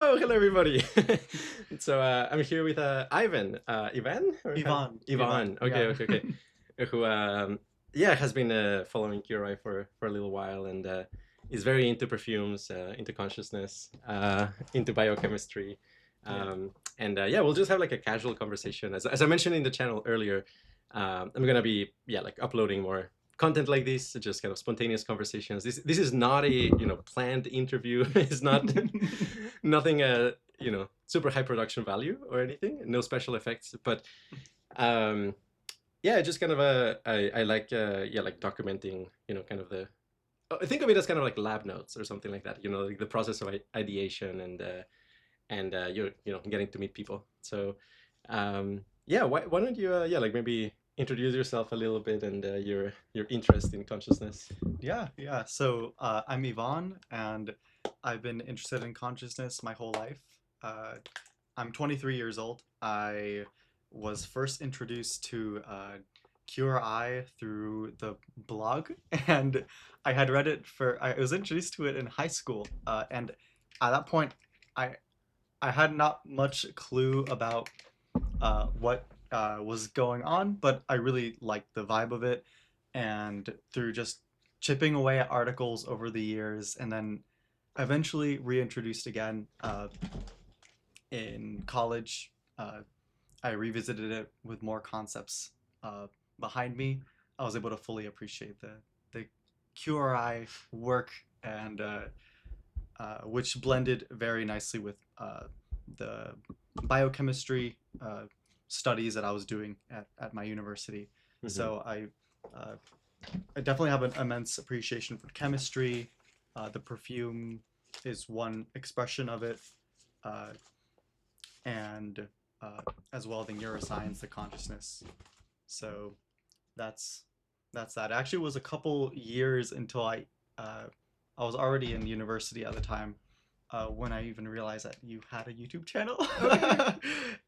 Oh, hello everybody. So I'm here with Ivan, Ivan or Ivan, Ivan, Ivan. Okay, yeah. okay, okay. Who yeah has been following QRI for a little while and is very into perfumes, into consciousness, into biochemistry. Yeah, And yeah, we'll just have like a casual conversation. As I mentioned in the channel earlier, I'm gonna be like uploading more content like this, just kind of spontaneous conversations. This is not a planned interview. It's not nothing super high production value or anything. No special effects, but um, yeah, just kind of I like like documenting kind of the I think of it as kind of like lab notes or something like that. Like the process of ideation and you're getting to meet people. So yeah, why don't you like maybe introduce yourself a little bit and your interest in consciousness. yeah. So I'm Ivan, and I've been interested in consciousness my whole life. I'm 23 years old. I was first introduced to QRI through the blog, and I had read it I was introduced to it in high school, and at that point, I I had not much clue about what was going on, but I really liked the vibe of it. And through just chipping away at articles over the years, and then eventually reintroduced again in college, I revisited it with more concepts behind me. I was able to fully appreciate the QRI work and which blended very nicely with the biochemistry studies that I was doing at my university. Hmm. So uh, I definitely have an immense appreciation for chemistry. The perfume is one expression of it, uh, and uh, as well the neuroscience, the consciousness. So that's that's that. It actually was a couple years until I was already in university at the time when I even realized that you had a YouTube channel. Oh yeah,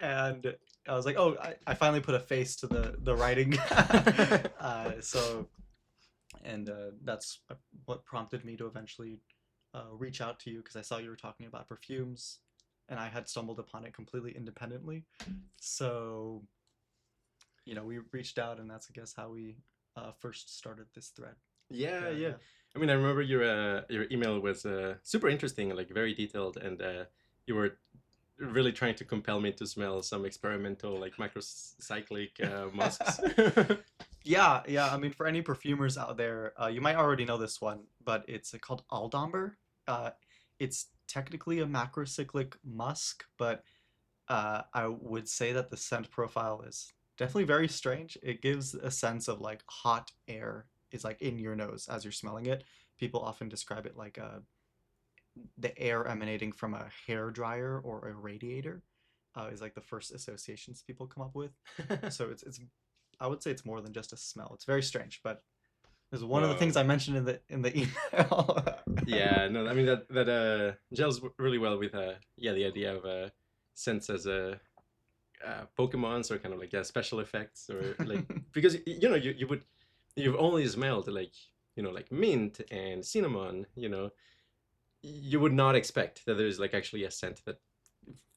And I was like, oh, I finally put a face to the writing. yeah. So, and that's what prompted me to eventually reach out to you because I saw you were talking about perfumes and I had stumbled upon it completely independently. So, we reached out and that's, I guess, how we first started this thread. Yeah, Yeah, yeah. yeah. I mean, I remember your email was super interesting, like very detailed, and you were really trying to compel me to smell some experimental like microcyclic musks. Yeah, yeah. I mean, for any perfumers out there, you might already know this one, but it's called Aldamber. Uh, it's technically a macrocyclic musk, but I would say that the scent profile is definitely very strange. It gives a sense of like hot air is like in your nose as you're smelling it. People often describe it like the air emanating from a hair dryer or a radiator. Is like the first associations people come up with. So it's I would say it's more than just a smell. It's very strange, but it's one of the things Whoa. I mentioned in the email. Yeah, no, I mean that gels really well with yeah, the idea of scents as a Pokemons or kind of like special effects or like because you've only smelled like like mint and cinnamon, you would not expect that there's like actually a scent that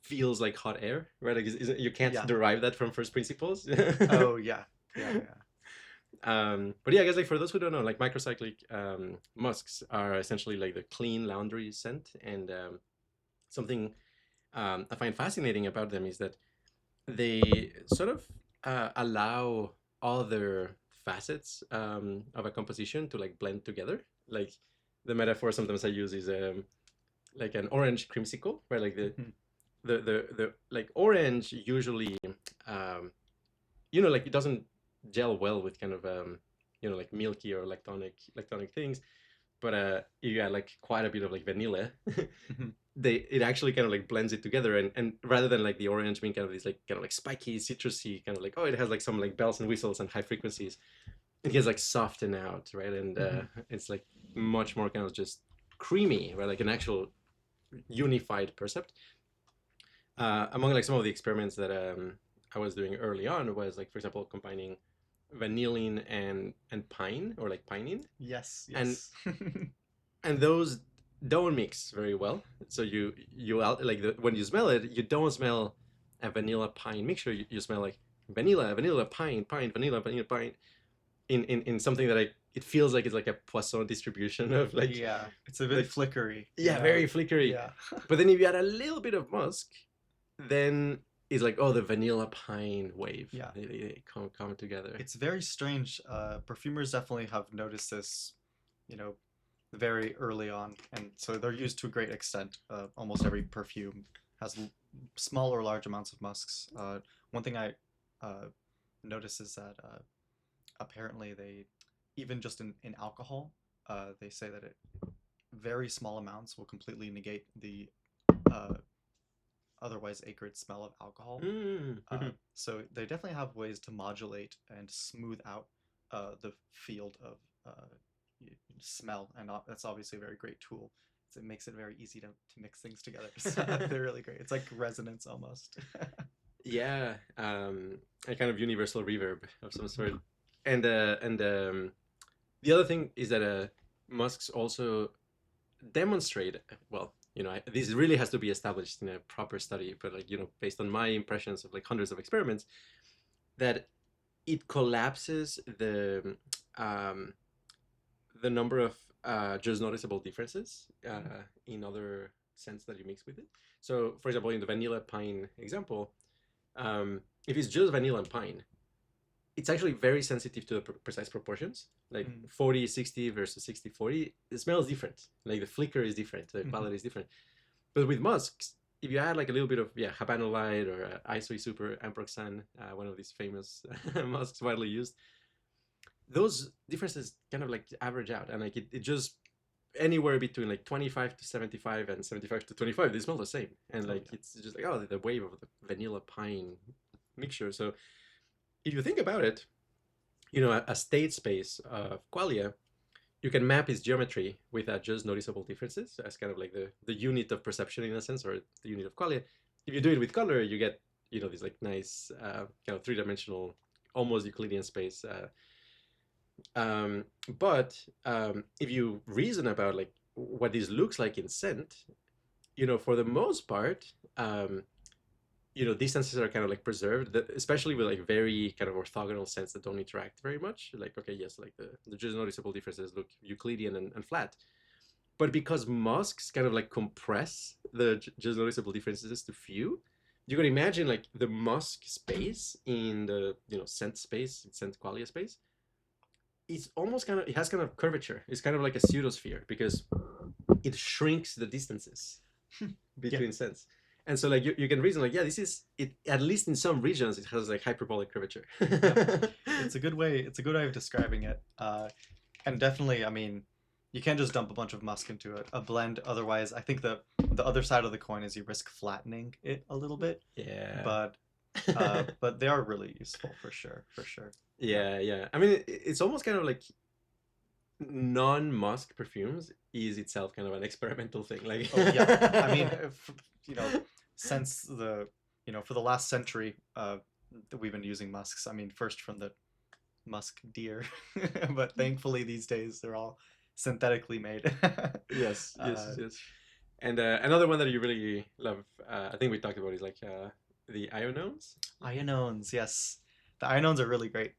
feels like hot air, right? Like you can't Yeah. derive that from first principles. Oh yeah. Yeah, yeah. But yeah, I guess like for those who don't know, like microcyclic musks are essentially like the clean laundry scent, and something I find fascinating about them is that they sort of allow other facets of a composition to like blend together. Like the metaphor sometimes I use is like an orange creamsicle, right? Like Mhm. the like orange usually um, like it doesn't gel well with kind of like milky or lactonic things, but you add like quite a bit of like vanilla. Mhm. It actually kind of like blends it together, and rather than like the orange being kind of this like kind of like spiky citrusy kind of like, oh, it has like some like bells and whistles and high frequencies, it gets like softened out, right? And Mhm. it's like much more kind of just creamy, right? Like an actual unified percept. Among like some of the experiments that I was doing early on was like, for example, combining vanillin and pine or like pinene, Yes, and yes. and those. don't mix very well. So like when you smell it, you don't smell a vanilla pine mixture. You smell like vanilla, pine, vanilla, pine. In something that it feels like it's like a Poisson distribution of Yeah, it's a bit like flickery. yeah, very flickery. Yeah. But then if you add a little bit of musk, then it's like, oh, the vanilla pine wave. Yeah. They come together. It's very strange. Perfumers definitely have noticed this, you know, very early on, and so they're used to a great extent. Almost every perfume has small or large amounts of musks. One thing I uh, notice is that apparently they, even just in alcohol, they say that very small amounts will completely negate the uh, otherwise acrid smell of alcohol. Mm-hmm. So they definitely have ways to modulate and smooth out the field of smell, and that's obviously a very great tool. So it makes it very easy to mix things together. So they're really great. It's like resonance almost. Yeah, a kind of universal reverb of some sort. And the other thing is that musks also demonstrate, well, this really has to be established in a proper study, but like, based on my impressions of like hundreds of experiments, that it collapses um, the number of just noticeable differences in other scents that you mix with it. So, for example, in the vanilla pine example, if it's just vanilla and pine, it's actually very sensitive to the precise proportions, like 40-60 versus 60-40. It smells different. Like the flicker is different, the quality is different. But with musks, if you add like a little bit of habanolite or isoe super amproxan, one of these famous musks widely used, those differences kind of like average out, and like it just anywhere between like 25 to 75 and 75 to 25, they smell the same, and like it's just like, oh, the wave of the vanilla pine mixture. So if you think about it, a state space of qualia, you can map its geometry with just noticeable differences as kind of like the unit of perception in a sense, or the unit of qualia. If you do it with color, you get this like nice kind of three-dimensional, almost Euclidean space. But if you reason about like what this looks like in scent, for the most part, these senses are kind of like preserved, especially with like very kind of orthogonal scents that don't interact very much. Like, okay, yes, like the just noticeable differences look Euclidean and flat. But because musks kind of like compress the just noticeable differences to few, you can imagine like the musk space in the scent space, scent qualia space. It's almost it has kind of curvature. It's kind of like a pseudosphere because it shrinks the distances between scents. And so like you can reason like, yeah, this is it, at least in some regions it has like hyperbolic curvature. It's a good way of describing it. And definitely, I mean, you can't just dump a bunch of musk into a blend. Otherwise, I think the other side of the coin is you risk flattening it a little bit. Yeah. But they are really useful for sure. Yeah. I mean, it's almost kind of like non-musk perfumes is itself kind of an experimental thing. Like, I mean, since for the last century, we've been using musks. I mean, first from the musk deer, but thankfully these days they're all synthetically made. Yes. And another one that you really love, I think we talked about, is like the Ionones. Ionones, yes. The Ionones are really great.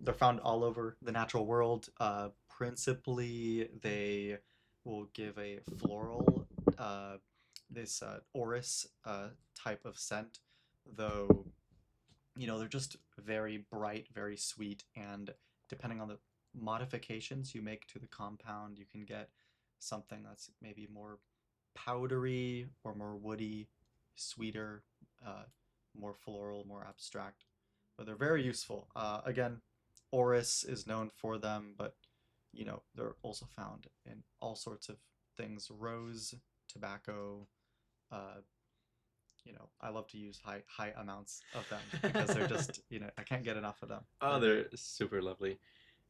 They're found all over the natural world. Principally, they will give a floral, this orris type of scent, though, they're just very bright, very sweet, and depending on the modifications you make to the compound, you can get something that's maybe more powdery or more woody, sweeter, more floral, more abstract. But they're very useful. Again, orris is known for them, but they're also found in all sorts of things: rose, tobacco. Uh, I love to use high amounts of them because they're just I can't get enough of them. Oh, they're super lovely,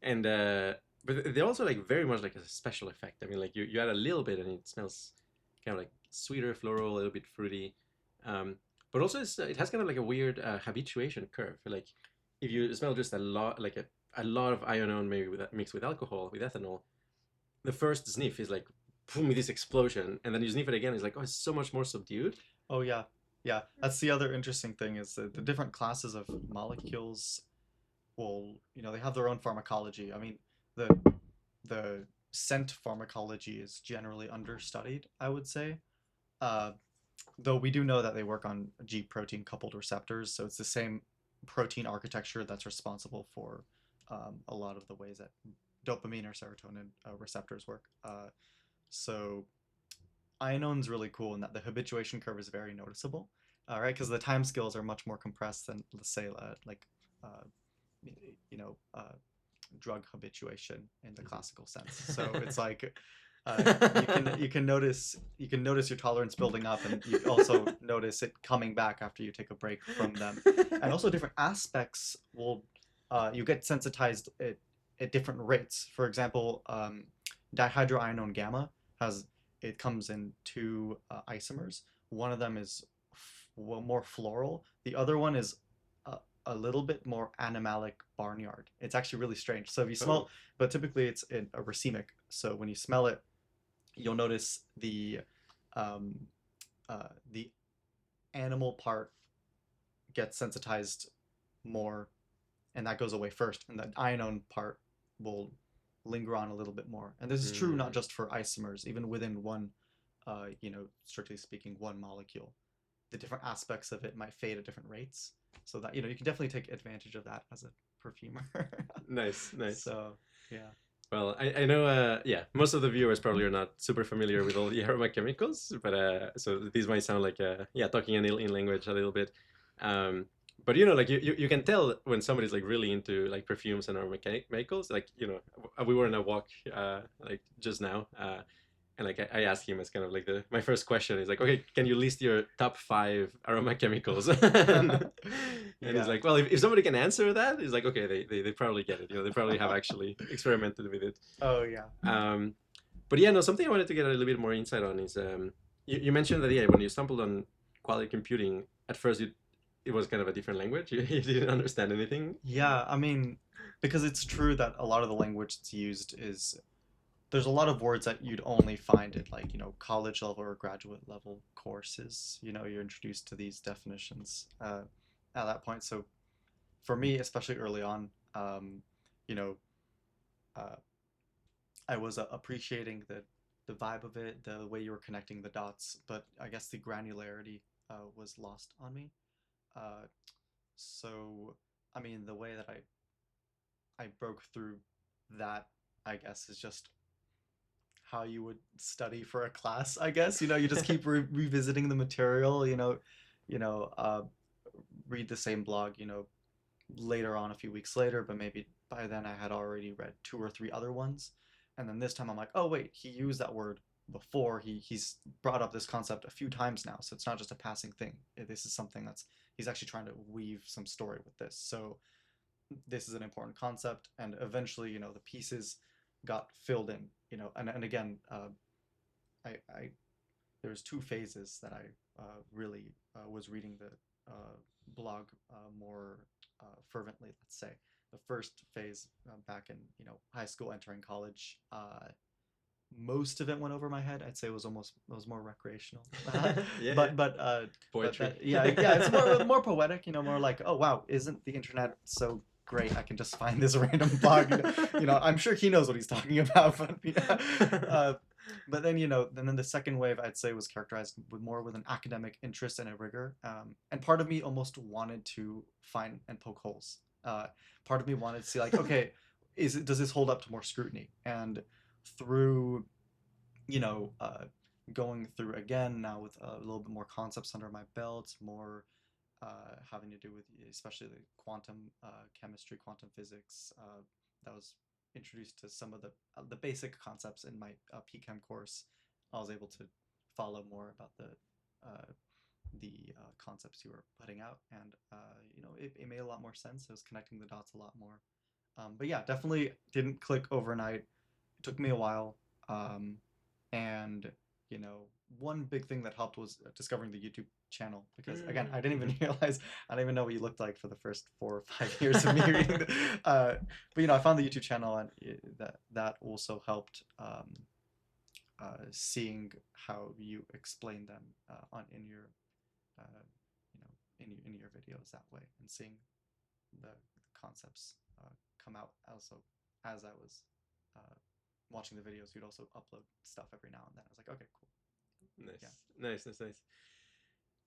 and but they also like very much like a special effect. I mean, like you add a little bit and it smells kind of like sweeter, floral, a little bit fruity. But also it has kind of like a weird habituation curve. Like if you smell just a lot, like a lot of Ionone maybe mixed with alcohol, with ethanol, the first sniff is like boom, this explosion, and then you sniff it again, it's like, oh, it's so much more subdued. Oh yeah, yeah. That's the other interesting thing is that the different classes of molecules will, they have their own pharmacology. I mean, the the scent pharmacology is generally understudied, I would say. Uh, though we do know that they work on G protein coupled receptors, so it's the same protein architecture that's responsible for a lot of the ways that dopamine or serotonin receptors work. So Ionone's really cool in that the habituation curve is very noticeable, right? Because the time scales are much more compressed than, let's say, uh, you know, uh, drug habituation in the classical sense. So it's like you can notice your tolerance building up, and you also notice it coming back after you take a break from them. And also different aspects will you get sensitized at different rates. For example, dihydroianone gamma has it comes in two isomers. One of them is more floral. The other one is a little bit more animalic barnyard. It's actually really strange. So if you smell, Oh. but typically it's in a racemic. So when you smell it, you'll notice um, the animal part gets sensitized more, and that goes away first, and the ion part will linger on a little bit more. And this is true not Mm. just for isomers, even within one, strictly speaking, one molecule. The different aspects of it might fade at different rates, so that you can definitely take advantage of that as a perfumer. Nice, nice. So yeah. Well, I know, yeah, most of the viewers probably are not super familiar with all the aroma chemicals, but so these might sound like, yeah, talking in language a little bit. Um, but like you can tell when somebody's like really into like perfumes and aroma chemicals. Like, we were on a walk like just now, and like I asked him as kind of like my first question is like, okay, can you list your top 5 aroma chemicals? And he's Yeah. like, well, if somebody can answer that, he's like, okay, they probably get it. They probably have actually experimented with it. Oh yeah. Um, but yeah, no, something I wanted to get a little bit more insight on is you mentioned that, yeah, when you stumbled on Qualia Computing, at first it was kind of a different language. You didn't understand anything. Yeah, I mean, because it's true that a lot of the language that's used is there's a lot of words that you'd only find at like, college level or graduate level courses. You're introduced to these definitions at that point. So for me, especially early on, you know, uh, I was appreciating the vibe of it, the way you were connecting the dots, but I guess the granularity was lost on me. Uh, so, I mean, the way that I broke through that, I guess, is just how you would study for a class. I guess you just keep revisiting the material. You know, uh, read the same blog. Later on, a few weeks later, but maybe by then I had already read 2 or 3 other ones, and then this time I'm like, oh wait, he used that word before. He's brought up this concept a few times now, so it's not just a passing thing. This is something that's he's actually trying to weave some story with this. So this is an important concept, and eventually the pieces got filled in. And again, I there's 2 phases that I really was reading the blog more fervently, let's say. The first phase, back in high school, entering college, most of it went over my head. I'd say it was more recreational. Yeah, yeah. But Poetry. yeah, it's more poetic. More like, oh wow, isn't the internet so great? I can just find this random blog. I'm sure he knows what he's talking about. But but then then the second wave, I'd say, was characterized with an academic interest and a rigor. And part of me almost wanted to find and poke holes. Part of me wanted to see, like, okay, does this hold up to more scrutiny? And through you know uh, going through again now with a little bit more concepts under my belt, more having to do with especially the quantum chemistry, quantum physics, that was introduced to some of the basic concepts in my PChem course. I was able to follow more about the concepts you were putting out, and it made a lot more sense. It was connecting the dots a lot more. But yeah, definitely didn't click overnight. It took me a while. Um, and one big thing that helped was discovering the YouTube channel, because again, I didn't even realize, I didn't even know what you looked like for the first 4 or 5 years of me reading. But I found the YouTube channel, and that also helped seeing how you explain them in your in your videos that way, and seeing the concepts come out also as I was uh, watching the videos. You'd also upload stuff every now and then. I was like, okay, cool. Nice, Yeah. nice.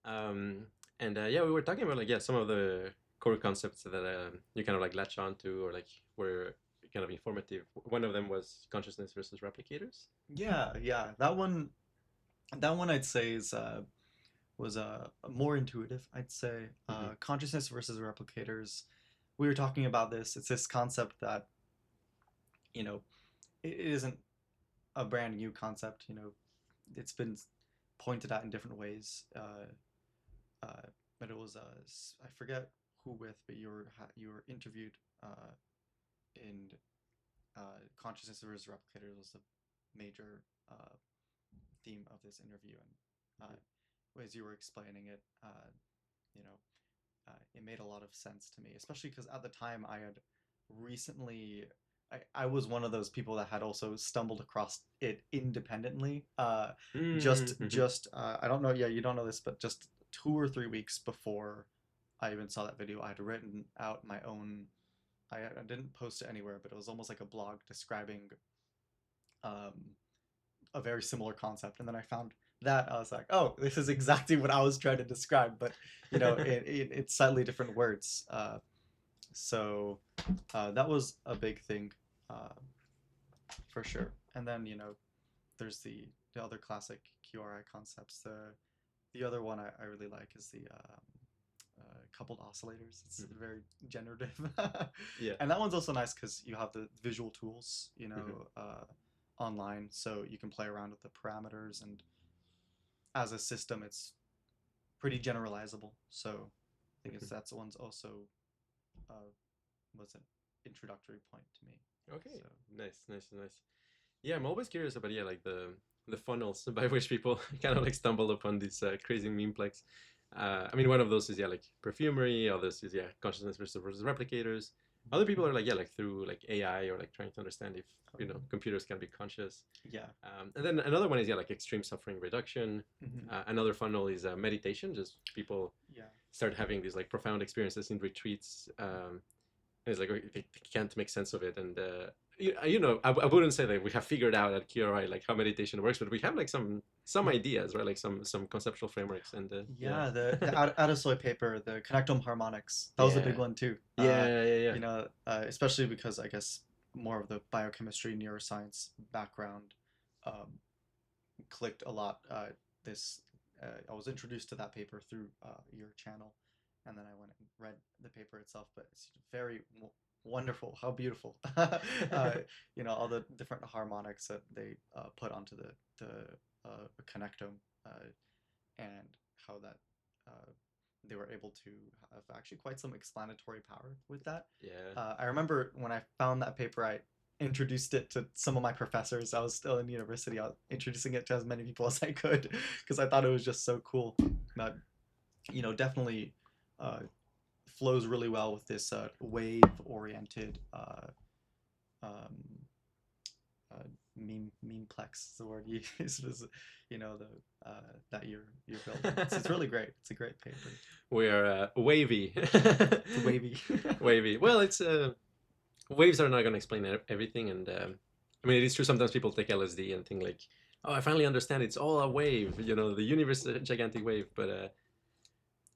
Um, and yeah, we were talking about like yeah some of the core concepts that you kind of like latch on to or like were kind of informative. One of them was consciousness versus replicators. Yeah. That one I'd say is was more intuitive. I'd say Hmm. consciousness versus replicators. We were talking about this. It's this concept that you know it isn't a brand new concept. It's been pointed at in different ways. Uh, but it was I forget who with, but you were interviewed in consciousness versus replicators was the major theme of this interview, and as you were explaining it, you know, it made a lot of sense to me, especially because at the time I had recently. I was one of those people that had also stumbled across it independently. Mm-hmm. I don't know. Yeah, you don't know this, but just 2 or 3 weeks before I even saw that video, I had written out my own. I didn't post it anywhere, but it was almost like a blog describing um, a very similar concept. And then I found that I was like, oh, this is exactly what I was trying to describe, but it's slightly different words. So that was a big thing, uh, for sure. And then there's the other classic QRI concepts. The other one I really like is the coupled oscillators. It's Hmm. very generative, Yeah. and that one's also nice because you have the visual tools, Hmm. online, so you can play around with the parameters, and as a system, it's pretty generalizable. So I think Hmm. that's one's also uh, was an introductory point to me. Okay. So Nice. Yeah, I'm always curious about yeah like the funnels by which people kind of like stumble upon this crazy memeplex. I mean, one of those is yeah like perfumery. Others is yeah consciousness versus replicators. Other people are like yeah like through like AI or like trying to understand if computers can be conscious. yeah. And then another one is yeah like extreme suffering reduction. Hmm. Another funnel is meditation. Just people Yeah. start having these like profound experiences in retreats. And it's like okay, they can't make sense of it, and I wouldn't say that we have figured out at QRI like how meditation works, but we have like some Yeah. ideas, right? Like some conceptual frameworks, and yeah, Yeah, the Adesoy paper, the connectome harmonics, that was a big yeah, one too. yeah. Especially because I guess more of the biochemistry, neuroscience background um, clicked a lot. This I was introduced to that paper through your channel, and then I went and read the paper itself. But it's very wonderful, how beautiful. All the different harmonics that they put onto the connectome, and how that uh, they were able to have actually quite some explanatory power with that. Yeah. I remember when I found that paper, I introduced it to some of my professors. I was still in university. I was introducing it to as many people as I could because I thought it was just so cool. But definitely uh, flows really well with this wave-oriented um, uh, memeplex is the word you used. Was the that you're building. It's really great. It's a great paper. We are wavy. It's wavy. Wavy. Well, it's waves are not going to explain everything, and I mean, it is true. Sometimes people take LSD and think like, "Oh, I finally understand. It's all a wave. The universe is a gigantic wave." But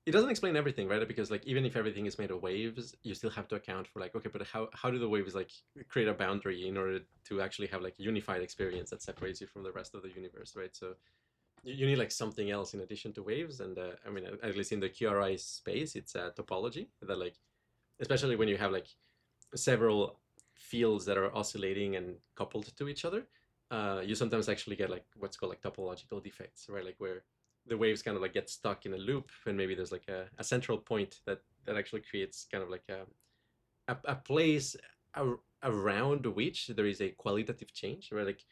it doesn't explain everything, right? Because like even if everything is made of waves, you still have to account for like, okay, but how do the waves like create a boundary in order to actually have like a unified experience that separates you from the rest of the universe, right? So you need like something else in addition to waves, and I mean, at least in the QRI space, it's topology that like, especially when you have like several fields that are oscillating and coupled to each other, you sometimes actually get like what's called like topological defects, right? Like where the waves kind of like get stuck in a loop, and maybe there's like a central point that actually creates kind of like a place around which there is a qualitative change, right? Like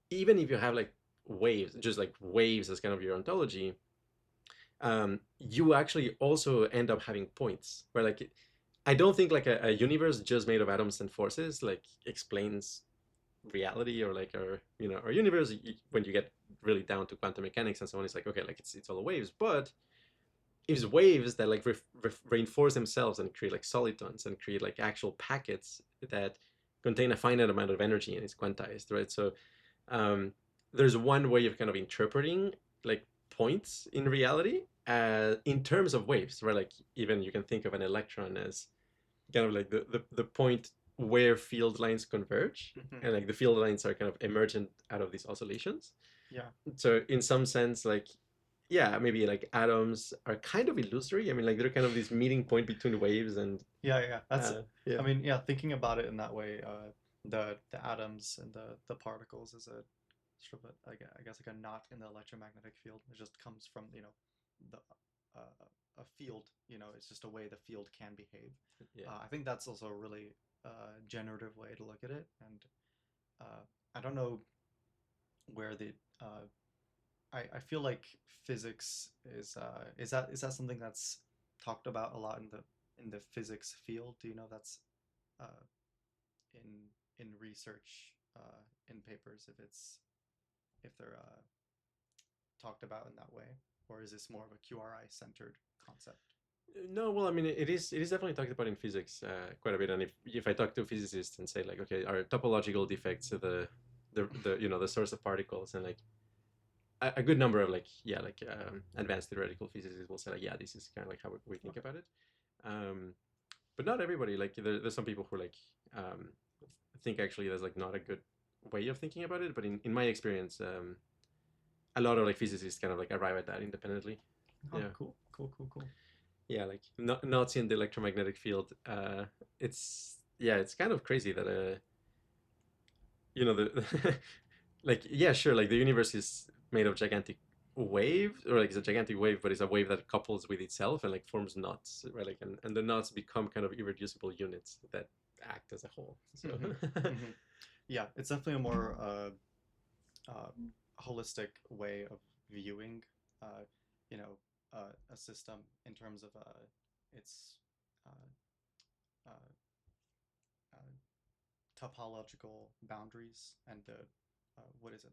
even if you have like waves, just like waves as kind of your ontology, you actually also end up having points where like I don't think like a universe just made of atoms and forces like explains reality or like our universe, when you get really down to quantum mechanics and so on, it's like, okay, like it's all waves, but it's waves that like reinforce themselves and create like solitons and create like actual packets that contain a finite amount of energy and it's quantized, right? So um, there's one way of kind of interpreting like points in reality in terms of waves, right? Like even you can think of an electron as kind of like the point where field lines converge, and like the field lines are kind of emergent out of these oscillations. Yeah. So in some sense, like yeah, maybe like atoms are kind of illusory. I mean, like they're kind of this meeting point between waves and Yeah. That's. yeah. I mean, yeah. Thinking about it in that way, the atoms and the particles is a sort of a, I guess like a knot in the electromagnetic field. It just comes from the a field. It's just a way the field can behave. Yeah. I think that's also a really generative way to look at it, and I don't know where the I feel like physics is that something that's talked about a lot in the physics field? Do you know that's uh, in research in papers if they're talked about in that way, or is this more of a QRI centered concept? No, well, I mean, it is definitely talked about in physics quite a bit. And if I talk to physicists and say like, okay, are topological defects the source of particles, and like a good number of like advanced theoretical physicists will say like, yeah, this is kind of like how we think about it. Um, but not everybody. Like there's some people who like um, think actually there's like not a good way of thinking about it. But in my experience, a lot of like physicists kind of like arrive at that independently. Oh, Yeah. cool. Yeah, like not seeing the electromagnetic field. It's kind of crazy that the like yeah, sure, like the universe is made of gigantic waves, or like it's a gigantic wave, but it's a wave that couples with itself and like forms knots, right? Like and the knots become kind of irreducible units that act as a whole. So Hmm. Yeah, it's definitely a more uh, holistic way of viewing, uh, a system in terms of its uh, uh, uh, topological boundaries and the what is it?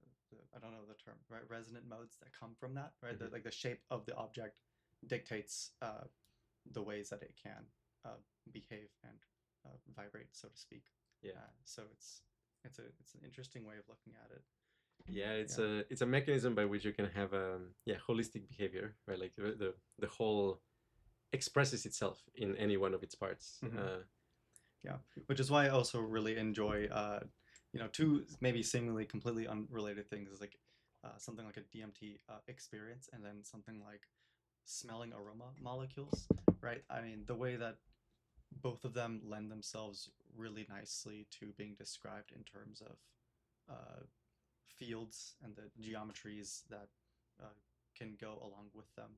I don't know the term, right? Resonant modes that come from that, right? Mhm. Like the shape of the object dictates the ways that it can behave and vibrate, so to speak. Yeah. So it's an interesting way of looking at it. Yeah, it's Yeah. a mechanism by which you can have holistic behavior, right? Like the whole expresses itself in any one of its parts. Hmm. Yeah, which is why I also really enjoy, two maybe seemingly completely unrelated things is like something like a DMT experience, and then something like smelling aroma molecules, right? I mean, the way that both of them lend themselves really nicely to being described in terms of fields and the geometries that uh, can go along with them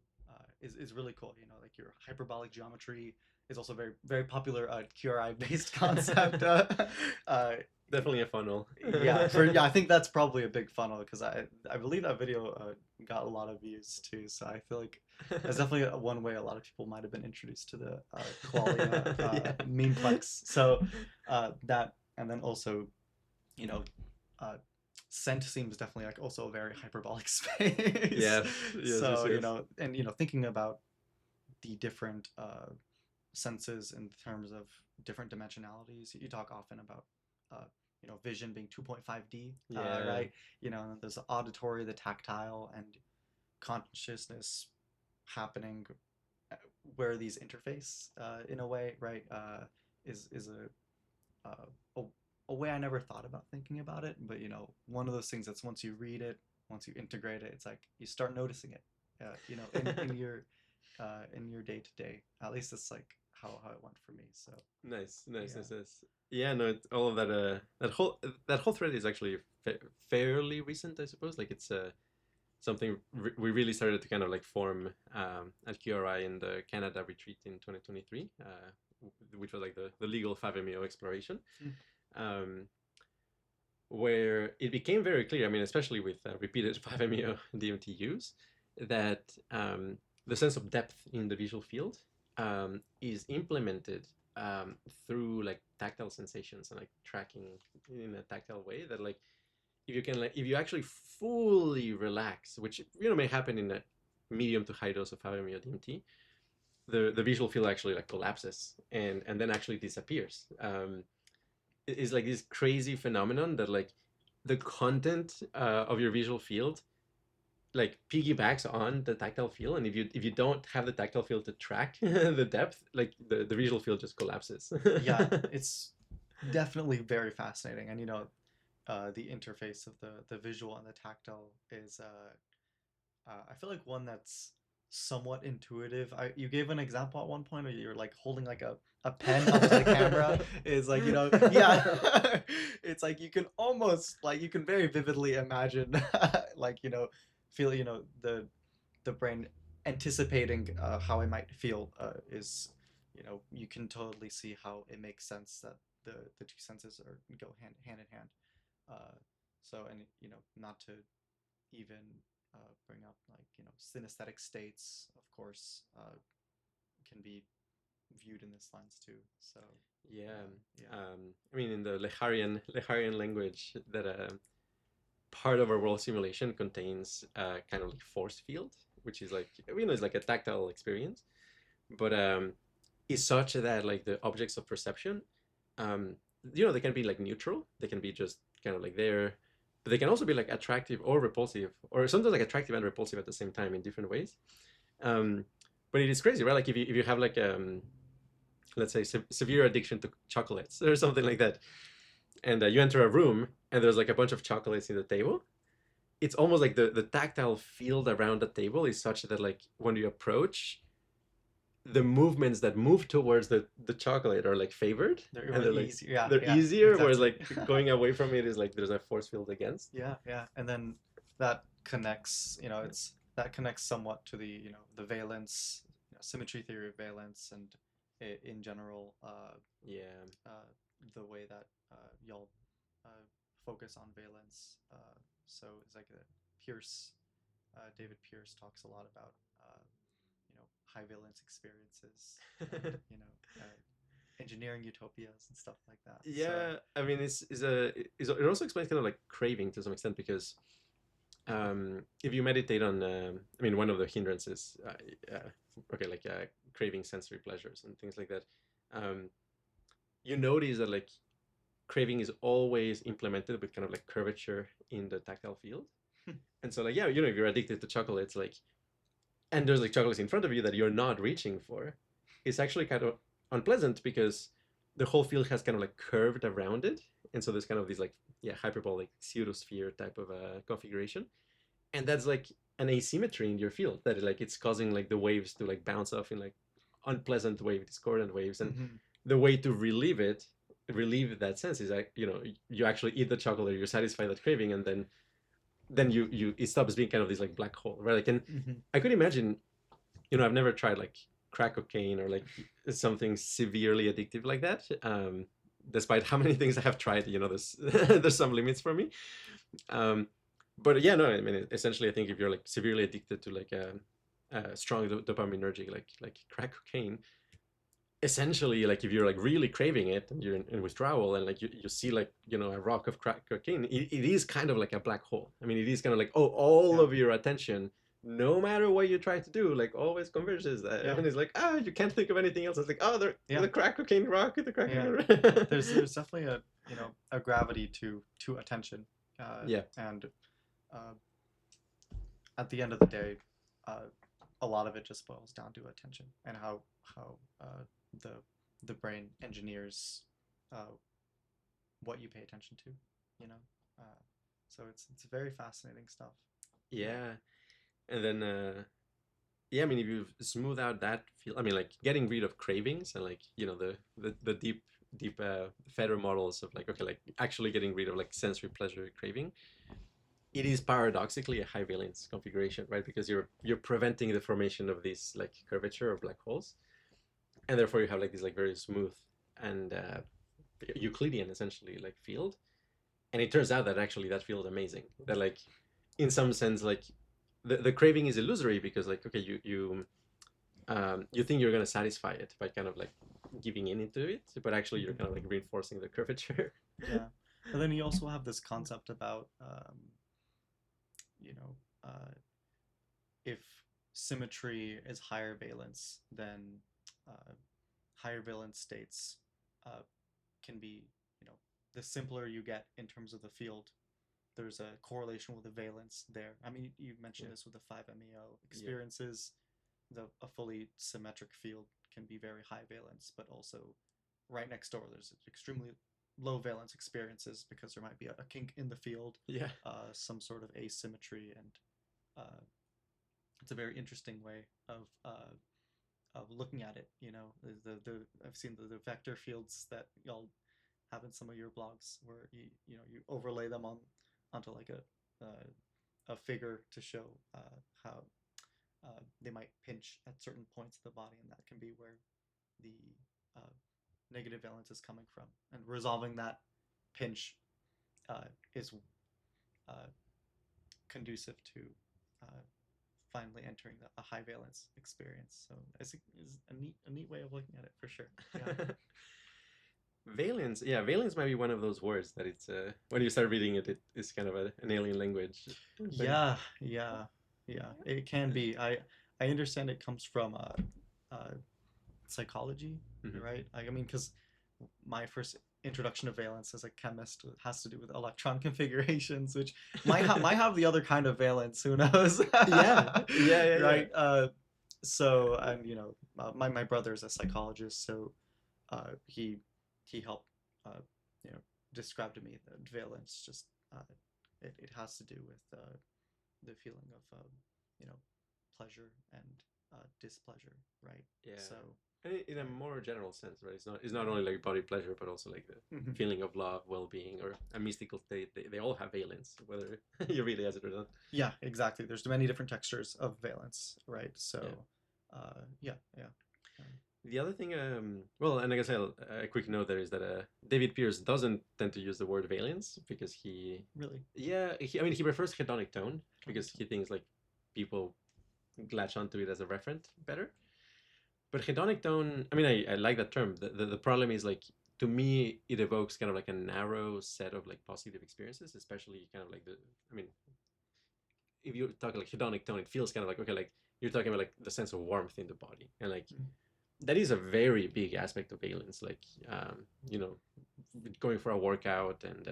is really cool. Like your hyperbolic geometry is also very very popular QRI based concept. Uh, Definitely a funnel. yeah, I think that's probably a big funnel because I believe that video got a lot of views too. So I feel like that's definitely one way a lot of people might have been introduced to the Qualia Yeah. memeplex. So that, and then also you know uh, scent seems definitely like also a very hyperbolic space. Yes, yes, So yes. and thinking about the different senses in terms of different dimensionalities. You talk often about vision being 2.5D, Yeah. right? And there's the auditory, the tactile, and consciousness happening where these interface in a way, right? Is a a way I never thought about thinking about it, but one of those things that's once you read it, once you integrate it, it's like you start noticing it, in your day to day. At least it's like how it went for me. So Nice, nice, yeah. nice, nice. Yeah, no, all of that. That whole thread is actually fairly recent, I suppose. Like it's something we really started to kind of like form at QRI in the Canada retreat in 2023, which was like the legal 5-MeO exploration. Mm. Um, where it became very clear, I mean, especially with repeated 5-MeO DMT use, that the sense of depth in the visual field is implemented through like tactile sensations and like tracking in a tactile way, that like if you can, like if you actually fully relax, which may happen in a medium to high dose of 5-MeO DMT, the visual field actually like collapses and then actually disappears. It's like this crazy phenomenon that like the content of your visual field like piggybacks on the tactile field, and if you don't have the tactile field to track the depth, like the visual field just collapses. Yeah, it's definitely very fascinating, and the interface of the visual and the tactile is I feel like one that's somewhat intuitive. You gave an example at one point where you're like holding like a pen up to the camera. It's like, yeah, it's like you can almost like you can very vividly imagine like, feel, the brain anticipating how it might feel is, you can totally see how it makes sense that the two senses are go hand in hand. Uh, so, and not to even bring up like synesthetic states, of course, can be viewed in this lens too. So Yeah. yeah, I mean, in the Leharian language, that part of our world simulation contains kind of like force field, which is like it's like a tactile experience, but is such that like the objects of perception, um, they can be like neutral. They can be just kind of like there, but they can also be like attractive or repulsive, or sometimes like attractive and repulsive at the same time in different ways. Um, but it is crazy, right? Like if you have like let's say severe addiction to chocolates or something like that, and you enter a room and there's like a bunch of chocolates in the table, it's almost like the tactile field around the table is such that like when you approach, the movements that move towards the chocolate are like favored, they're and really they're like easy. Yeah, they're yeah, easier, whereas exactly. like going away from it is like there's a force field against. Yeah, yeah, and then that connects. It's that connects somewhat to the the valence, symmetry theory of valence, and in general, Yeah. the way that y'all focus on valence. So it's like Pierce, David Pierce talks a lot about high valence experiences, and engineering utopias and stuff like that. So Yeah, I mean, it also explains kind of like craving to some extent, because if you meditate on, I mean, one of the hindrances, okay, like craving sensory pleasures and things like that, um, you notice that like craving is always implemented with kind of like curvature in the tactile field. And so like, yeah, if you're addicted to chocolates, like, and there's like chocolates in front of you that you're not reaching for, it's actually kind of unpleasant, because the whole field has kind of like curved around it. And so there's kind of this like, yeah, hyperbolic pseudosphere type of configuration. And that's like an asymmetry in your field, that like it's causing like the waves to like bounce off in like unpleasant wave, discordant waves. And the way to relieve that sense is like, you actually eat the chocolate, you satisfy that craving, and then you it stops being kind of this like black hole, right? Like, and I could imagine, I've never tried like crack cocaine or like something severely addictive like that. Despite how many things I have tried, there's there's some limits for me. Um, but yeah, no, I mean, essentially, I think if you're like severely addicted to like a strong dopaminergic like crack cocaine, essentially, like if you're like really craving it and you're in withdrawal, and like you see like a rock of crack cocaine, it is kind of like a black hole. I mean, it is kind of like, oh, all yeah, of your attention, no matter what you try to do, like always converges. Yeah. And it's like, you can't think of anything else. It's like, oh, Yeah. the crack cocaine rock, the crack Yeah. cocaine. there's definitely a gravity to attention, Yeah. and at the end of the day, a lot of it just boils down to attention and how the the brain engineers what you pay attention to, you know. So it's very fascinating stuff. Yeah. And then yeah, I mean, if you smooth out that feel, I mean, like getting rid of cravings and like the deep Feder models of like, okay, like actually getting rid of like sensory pleasure craving, it is paradoxically a high valence configuration, right? Because you're preventing the formation of this like curvature or black holes, and therefore you have like this like very smooth and Euclidean essentially like field. And it turns out that actually that feels amazing. That like in some sense, like the craving is illusory, because like, okay, you think you're gonna satisfy it by kind of like giving into it, but actually you're kind of like reinforcing the curvature. Yeah. And then you also have this concept about, you know, if symmetry is higher valence, then higher valence states can be, you know, the simpler you get in terms of the field, there's a correlation with the valence there. I mean, you mentioned this with the 5-MeO experiences. A fully symmetric field can be very high valence, but also right next door there's extremely low valence experiences because there might be a kink in the field, some sort of asymmetry, and it's a very interesting way of looking at it. You know, I've seen the vector fields that y'all have in some of your blogs where you overlay them onto like a figure to show how they might pinch at certain points of the body, and that can be where the uh, negative valence is coming from. And resolving that pinch is conducive to finally entering a high valence experience. So it's a neat way of looking at it for sure. Yeah. Valence, valence might be one of those words that it's when you start reading it, it's kind of an alien language. Yeah, it can be. I understand it comes from psychology, right? I mean, because my first introduction to valence as a chemist has to do with electron configurations, which might have the other kind of valence. Who knows? Yeah. Right. So, and my brother is a psychologist, so he helped describe to me that valence just it has to do with the feeling of pleasure and displeasure, right? Yeah. So in a more general sense, right? It's not only like body pleasure, but also like the feeling of love, well-being, or a mystical state. They all have valence, whether you really has it or not. Yeah, exactly. There's many different textures of valence, right? So, yeah. The other thing, well, and I guess a quick note there is that David Pierce doesn't tend to use the word valence because he really, I mean he prefers hedonic tone because he thinks like people latch onto it as a referent better. But hedonic tone, I mean, I like that term. The problem is like to me it evokes kind of like a narrow set of like positive experiences, especially kind of like I mean, if you talk like hedonic tone, it feels kind of like okay, like you're talking about like the sense of warmth in the body, and like that is a very big aspect of valence. Like going for a workout and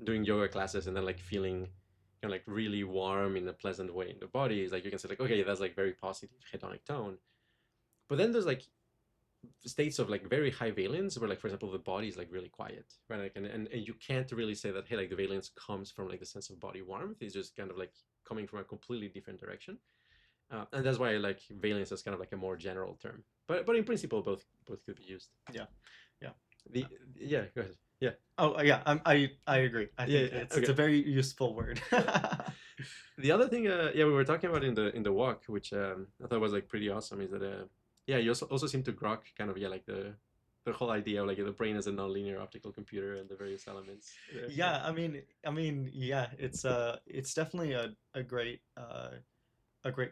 doing yoga classes, and then like feeling kind of like really warm in a pleasant way in the body is like you can say like okay, that's like very positive hedonic tone. But then there's like states of like very high valence where like for example the body is like really quiet, right? Like, and you can't really say that hey, like the valence comes from like the sense of body warmth. It's just kind of like coming from a completely different direction, and that's why I like valence as kind of like a more general term, but in principle both could be used. Yeah. Go ahead. Yeah. Oh yeah, I agree. I think it's a very useful word. The other thing we were talking about in the walk, which I thought was like pretty awesome, is that you also seem to grok kind of like the whole idea of like the brain as a nonlinear optical computer and the various elements. Yeah, I mean, yeah, it's definitely a great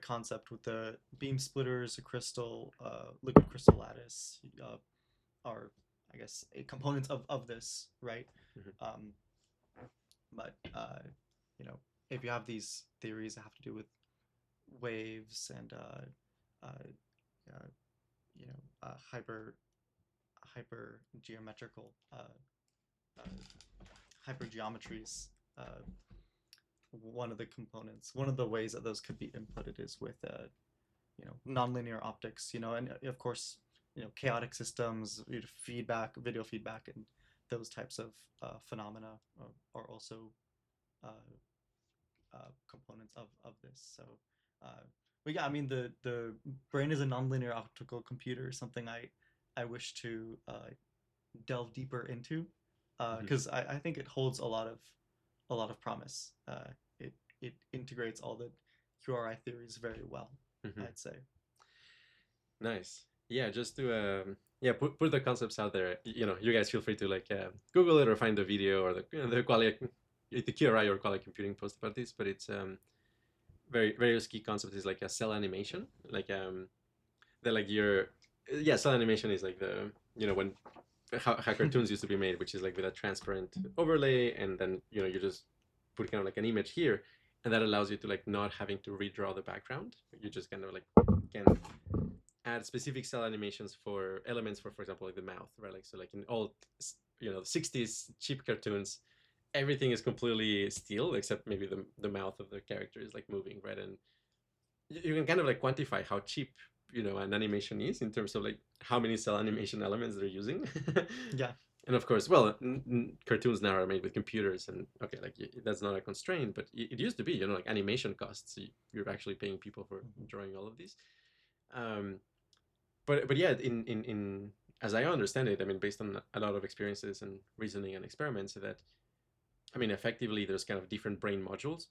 concept with the beam splitters, a crystal, liquid crystal lattice are, I guess, a component of this, right? But if you have these theories that have to do with waves and hyper geometrical hypergeometries, one of the components, one of the ways that those could be inputted is with nonlinear optics, and of course, chaotic systems, video feedback, and those types of phenomena are also components of this. So, but yeah, I mean, the brain is a nonlinear optical computer, something I wish to delve deeper into, because I think it holds a lot of promise. It integrates all the QRI theories very well, I'd say. Nice. Yeah, just to put the concepts out there. You guys feel free to like Google it or find the video or the Qualia, the QRI or Qualia Computing post about this. But it's various key concepts is like a cell animation, like that like yeah, cell animation is like the, when how cartoons used to be made, which is like with a transparent overlay, and then you just put kind of like an image here, and that allows you to like not having to redraw the background. You just kind of like can add specific cell animations for elements for example, like the mouth, right? Like, so like in all 60s cheap cartoons, everything is completely still except maybe the mouth of the character is like moving, right? And you can kind of like quantify how cheap an animation is in terms of like how many cell animation elements they're using. Yeah. And of course, well, cartoons now are made with computers, and okay, like that's not a constraint, but it used to be, like animation costs. You're actually paying people for drawing all of these. Um, but yeah, in as I understand it, I mean, based on a lot of experiences and reasoning and experiments, that I mean, effectively, there's kind of different brain modules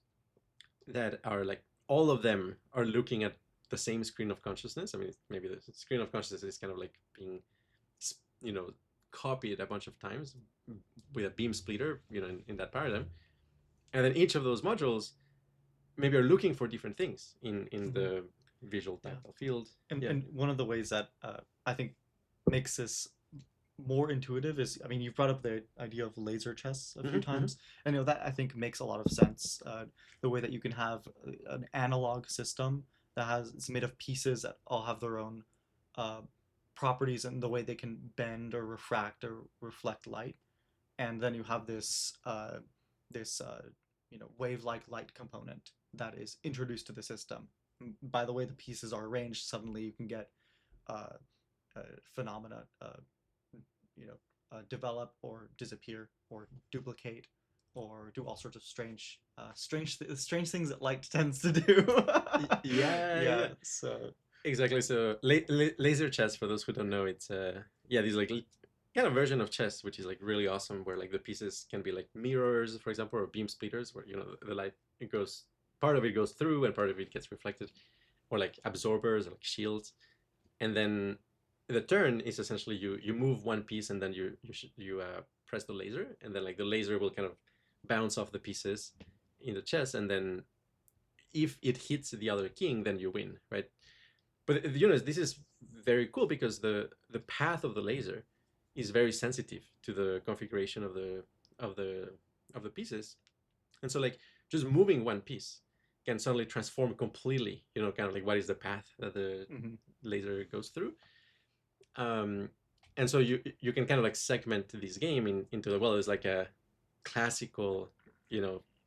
that are like all of them are looking at the same screen of consciousness. I mean, maybe the screen of consciousness is kind of like being, you know, copied a bunch of times with a beam splitter, in that paradigm. And then each of those modules maybe are looking for different things in the visual Yeah. tactile field. And Yeah. and one of the ways that I think makes this more intuitive is, I mean, you've brought up the idea of laser chess a few times, and that I think makes a lot of sense. The way that you can have an analog system it's made of pieces that all have their own uh, properties and the way they can bend or refract or reflect light, and then you have this wave-like light component that is introduced to the system. By the way the pieces are arranged, suddenly you can get uh, phenomena develop or disappear or duplicate or do all sorts of strange things that light tends to do. Yeah, Yeah. yeah. So Exactly. So laser chess, for those who don't know, it's yeah, these like kind of version of chess, which is like really awesome, where like the pieces can be like mirrors, for example, or beam splitters, where the light, it goes, part of it goes through and part of it gets reflected, or like absorbers or like shields. And then the turn is essentially you move one piece, and then you press the laser, and then like the laser will kind of bounce off the pieces in the chess, and then if it hits the other king, then you win, right? But this is very cool because the path of the laser is very sensitive to the configuration of the of the pieces, and so like just moving one piece can suddenly transform completely, kind of like what is the path that the laser goes through. um, and so you can kind of like segment this game into the, well, it's like a classical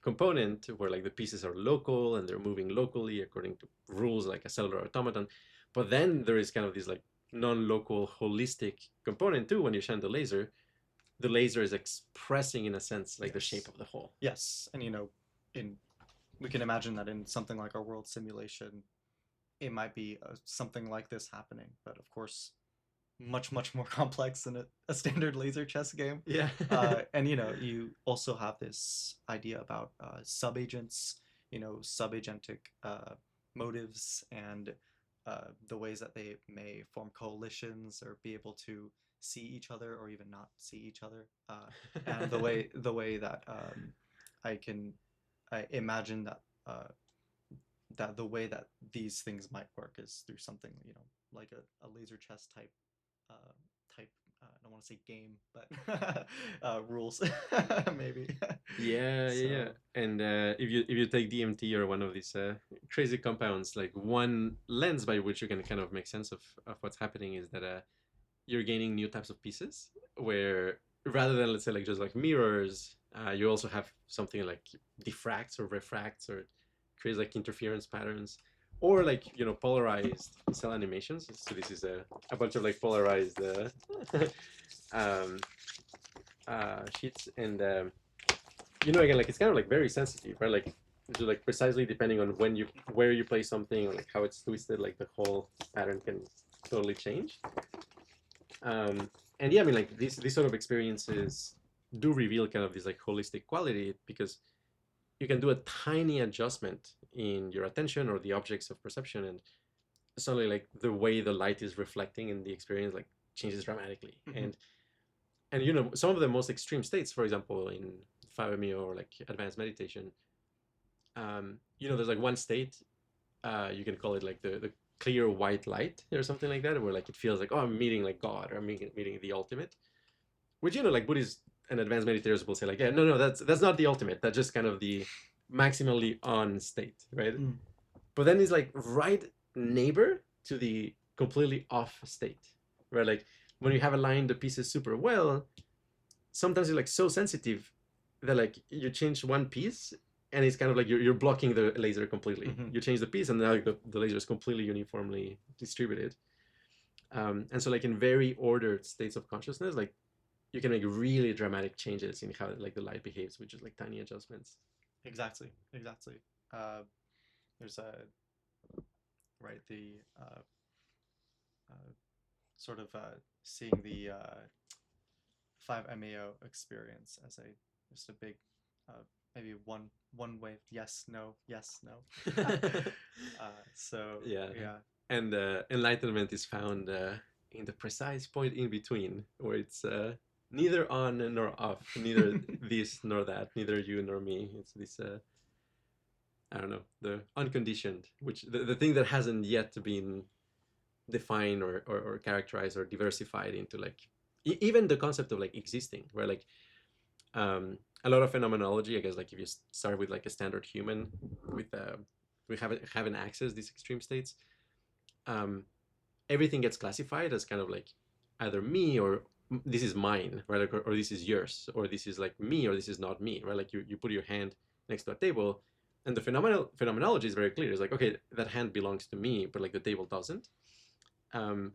component where like the pieces are local and they're moving locally according to rules like a cellular automaton. But then there is kind of this like non-local holistic component too. When you shine the laser is expressing in a sense like the shape of the whole. Yes, and in we can imagine that in something like our world simulation, it might be something like this happening, but of course much more complex than a standard laser chess game. Yeah. And you also have this idea about subagents, subagentic motives, and the ways that they may form coalitions or be able to see each other or even not see each other. And the way that I imagine that the way that these things might work is through something like a laser chess uh, type. I don't want to say game, but rules maybe. Yeah, yeah, yeah. So And if you take DMT or one of these crazy compounds, like one lens by which you can kind of make sense of what's happening is that you're gaining new types of pieces where rather than, let's say, like just like mirrors, you also have something like diffracts or refracts or creates like interference patterns, or like polarized cell animations. So this is a bunch of like polarized um, sheets, and again, like it's kind of like very sensitive, right? Like just like precisely depending on where you play something, or like how it's twisted, like the whole pattern can totally change. And yeah, I mean, like these sort of experiences do reveal kind of this like holistic quality, because you can do a tiny adjustment in your attention or the objects of perception, and suddenly like the way the light is reflecting in the experience like changes dramatically. And some of the most extreme states, for example, in 5-MeO or like advanced meditation, there's like one state, you can call it like the clear white light or something like that, where like it feels like, oh, I'm meeting like God, or I'm meeting the ultimate. Which, you know, like Buddhists and advanced meditators will say like, yeah, no, that's not the ultimate. That's just kind of the maximally on state, right? Mm. But then it's like right neighbor to the completely off state, right? Like when you have aligned the pieces super well, sometimes you're like so sensitive that like you change one piece and it's kind of like you're blocking the laser completely. Mm-hmm. You change the piece and now the laser is completely uniformly distributed. And so like in very ordered states of consciousness, like you can make really dramatic changes in how like the light behaves, which is like tiny adjustments. Exactly. Uh, there's a right the uh, sort of seeing the 5-MAO experience as a just a big maybe one wave yes no. So Yeah. yeah. And enlightenment is found in the precise point in between, where it's neither on nor off, neither this nor that, neither you nor me. It's this, I don't know, the unconditioned, which the thing that hasn't yet been defined or characterized or diversified into like, even the concept of like existing, where like a lot of phenomenology, I guess, like if you start with like a standard human with we haven't accessed these extreme states, um, everything gets classified as kind of like either me or this is mine, right? Like, or this is yours, or this is like me, or this is not me, right? Like you put your hand next to a table, and the phenomenology is very clear. It's like, okay, that hand belongs to me, but like the table doesn't. Um,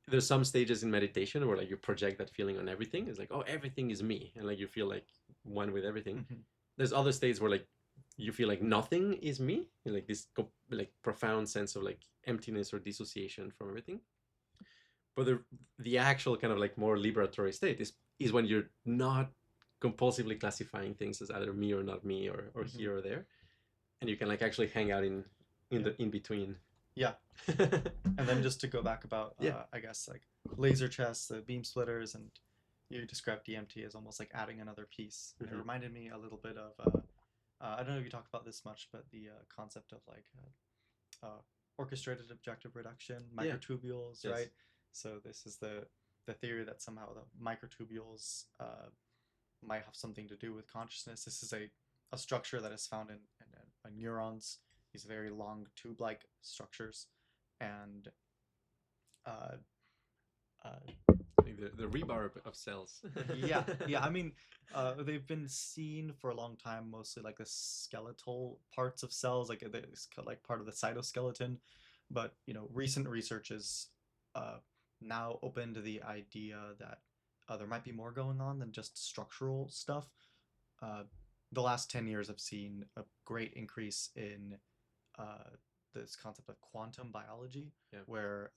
there's some stages in meditation where like you project that feeling on everything. It's like, oh, everything is me, and like you feel like one with everything. Mm-hmm. There's other states where like you feel like nothing is me, and like this like profound sense of like emptiness or dissociation from everything. But the actual kind of like more liberatory state is when you're not compulsively classifying things as either me or not me, or Mm-hmm. here or there, and you can like actually hang out in Yeah. the in between. Yeah. And then just to go back about Yeah. I guess like laser chess, the beam splitters, and you described DMT as almost like adding another piece. And it Mhm. reminded me a little bit of I don't know if you talked about this much, but the concept of like orchestrated objective reduction, Yeah. microtubules, Yes. right? So this is the theory that somehow the microtubules might have something to do with consciousness. This is a structure that is found in neurons, these very long tube-like structures, and uh, Like the rebar of cells. yeah. I mean, they've been seen for a long time, mostly like the skeletal parts of cells, like it's like part of the cytoskeleton. But you know, recent research is uh, now open to the idea that there might be more going on than just structural stuff. Uh, the last 10 years have seen a great increase in uh, this concept of quantum biology, Yeah. where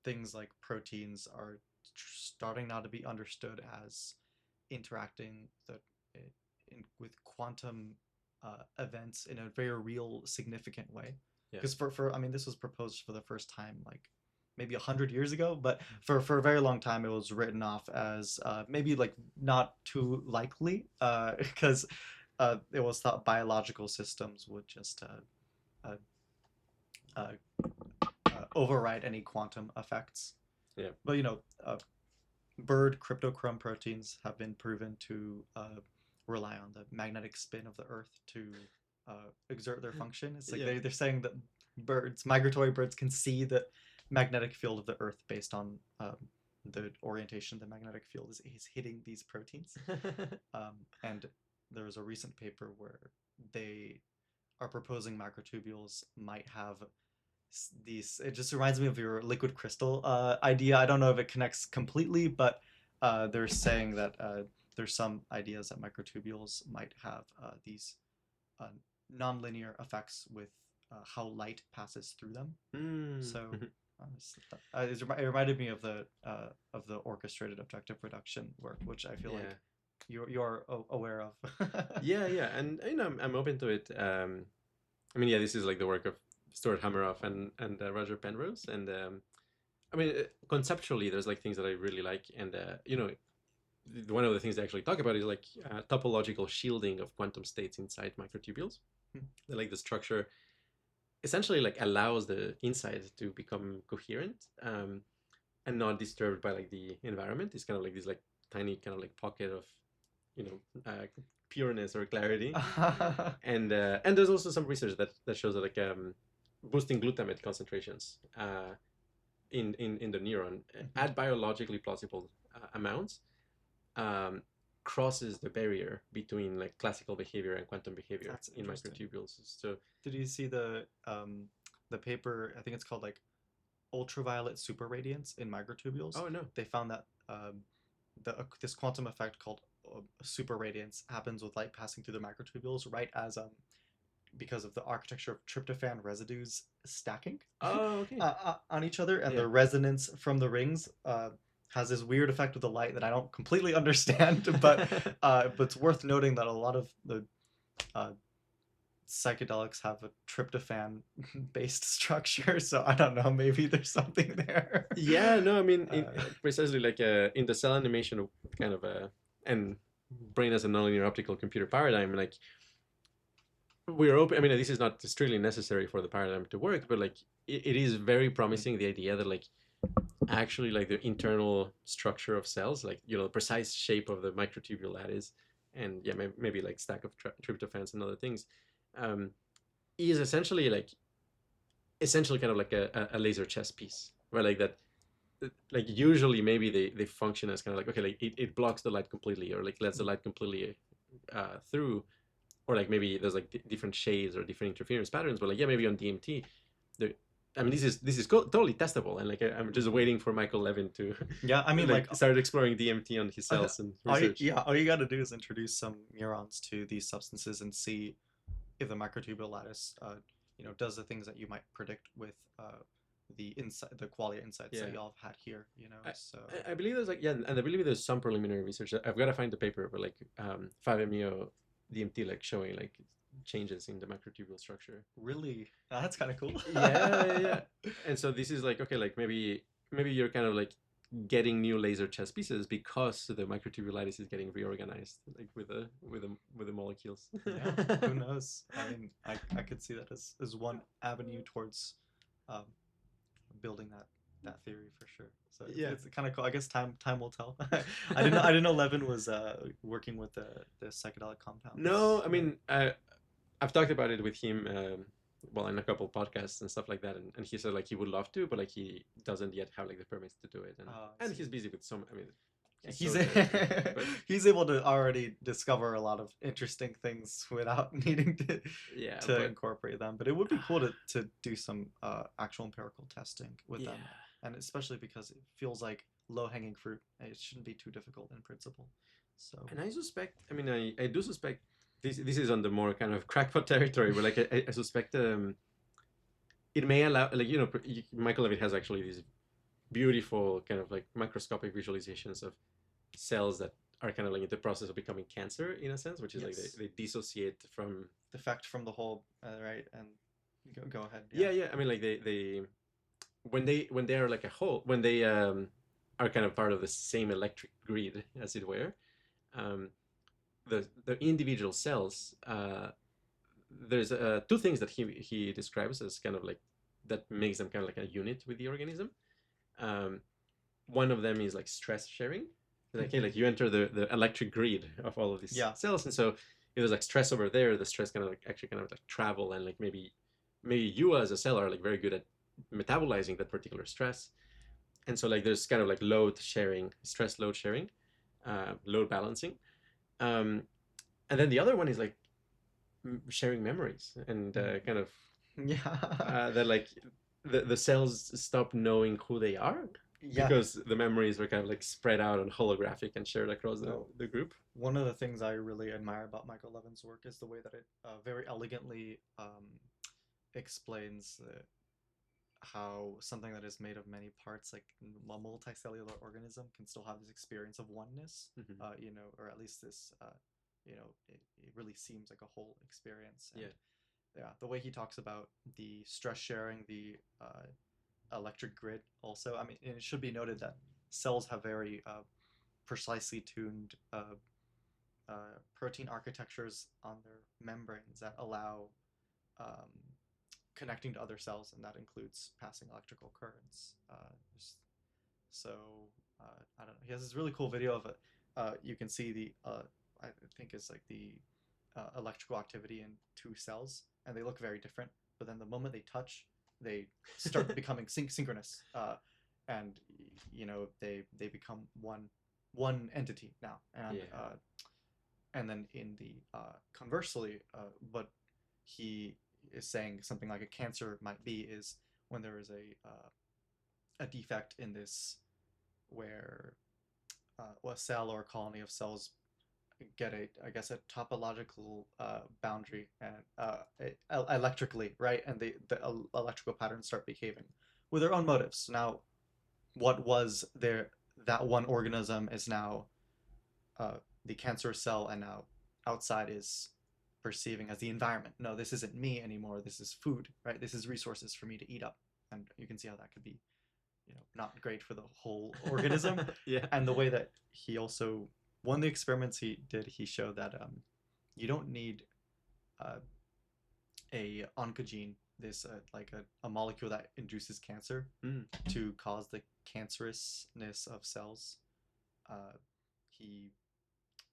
things like proteins are starting now to be understood as interacting with quantum events in a very real, significant way. Yeah. Because I mean, this was proposed for the first time like maybe 100 years ago, but for a very long time it was written off as maybe like not too likely because it was thought biological systems would just uh, uh, override any quantum effects. Yeah. But you know, bird cryptochrome proteins have been proven to rely on the magnetic spin of the Earth to exert their function. It's like Yeah. they're saying that migratory birds, can see the magnetic field of the Earth based on the orientation the magnetic field is hitting these proteins. And there was a recent paper where they are proposing microtubules might have these. It just reminds me of your liquid crystal idea. I don't know if it connects completely, but they're saying that there's some ideas that microtubules might have these uh, nonlinear effects with how light passes through them. Mm. So it reminded me of the orchestrated objective reduction work, which I feel Yeah. like you're aware of. Yeah, and you know, I'm open to it. I mean, yeah, this is like the work of Stuart Hameroff and Roger Penrose, and I mean, conceptually, there's like things that I really like, and you know, one of the things they actually talk about is like topological shielding of quantum states inside microtubules. Hmm. They like the structure. essentially like allows the inside to become coherent, and not disturbed by like the environment. It's kind of like this like tiny kind of like pocket of, you know, pureness or clarity. And there's also some research that shows that like boosting glutamate concentrations in the neuron at biologically plausible amounts, um, crosses the barrier between like classical behavior and quantum behavior That's in interesting. microtubules. So Did you see the paper? I think it's called like ultraviolet superradiance in microtubules. oh no. They found that this quantum effect called superradiance happens with light passing through the microtubules right as because of the architecture of tryptophan residues stacking Oh, okay. on each other, and Yeah. the resonance from the rings has this weird effect with the light that I don't completely understand, but it's worth noting that a lot of the uh, psychedelics have a tryptophan based structure, so I don't know, maybe there's something there. Yeah, no, I mean, Uh, precisely like in the cell animation kind of and brain as a nonlinear optical computer paradigm, like we're open. I mean, this is not strictly necessary for the paradigm to work, but like it is very promising, the idea that like actually like the internal structure of cells, like, you know, the precise shape of the microtubule lattice, and yeah, maybe like stack of tryptophans and other things, um, is essentially kind of like a laser chess piece, where like that, like usually maybe they function as kind of like, okay, like it blocks the light completely, or like lets the light completely through, or like maybe there's like different shades or different interference patterns, but like yeah, maybe on DMT there, I mean, this is totally testable, and like I'm just waiting for Michael Levin to yeah, I mean, like, like start exploring DMT on his cells and research. all you got to do is introduce some neurons to these substances and see if the microtubule lattice, does the things that you might predict with the qualia insights Yeah, that y'all have had here. I, So I believe there's like, yeah, and I believe there's some preliminary research. I've got to find the paper, but like 5-MeO DMT like showing like changes in the microtubule structure. really, that's kind of cool. Yeah. And so this is like, okay, like maybe you're kind of like getting new laser chess pieces because the microtubulitis is getting reorganized like with the molecules. Yeah, who knows? I mean, I could see that as one avenue towards um, building that theory for sure. So Yeah. it's kind of cool. I guess time will tell. I didn't know Levin was working with the psychedelic compounds. No, I mean, I've talked about it with him, well, in a couple podcasts and stuff like that, and he said like he would love to, but like he doesn't yet have like the permits to do it, and he's busy with some. I mean, he's so good, but he's able to already discover a lot of interesting things without needing yeah, to but incorporate them. But it would be cool to do some actual empirical testing with yeah. them, and especially because it feels like low hanging fruit. It shouldn't be too difficult in principle. So And I suspect, I mean, I do suspect this is on the more kind of crackpot territory, but like I suspect it may allow, like, you know, Michael Levin has actually these beautiful kind of like microscopic visualizations of cells that are kind of like in the process of becoming cancer in a sense, which is like yes, they dissociate from. defect from the whole, right? And go ahead. Yeah. I mean, like they when they are like a whole, when they are kind of part of the same electric grid, as it were, um, the individual cells, there's two things that he describes as kind of like that makes them kind of like a unit with the organism. Um, One of them is like stress sharing. Like, okay, like you enter the electric grid of all of these Yeah. cells, and so if there's like stress over there, the stress kind of like actually kind of like travel, and like maybe you as a cell are like very good at metabolizing that particular stress, and so like there's kind of like load sharing, stress load sharing, load balancing, um, and then the other one is like sharing memories and kind of Yeah. that like the cells stop knowing who they are Yeah. because the memories were kind of like spread out and holographic and shared across Oh. the group. One of the things I really admire about Michael Levin's work is the way that it very elegantly explains how something that is made of many parts, like a multicellular organism, can still have this experience of oneness, or at least this, it really seems like a whole experience. And yeah, the way he talks about the stress sharing, the electric grid also. I mean, it should be noted that cells have very precisely tuned protein architectures on their membranes that allow um, connecting to other cells, and that includes passing electrical currents. So I don't know. He has this really cool video of it. You can see the I think it's like the electrical activity in two cells, and they look very different. But then the moment they touch, they start becoming synchronous, and they become one entity now. And and then in the conversely, what he is saying something like a cancer might be is when there is a defect in this where a cell or a colony of cells get a topological boundary and electrically, right? And the electrical patterns start behaving with their own motives. Now, what was that one organism is now the cancer cell, and now outside is perceiving as the environment. No, this isn't me anymore. This is food, right? This is resources for me to eat up. And you can see how that could be, not great for the whole organism. Yeah. And the way that he also, one of the experiments he did, he showed that you don't need a oncogene, this like a molecule that induces cancer, to cause the cancerousness of cells. He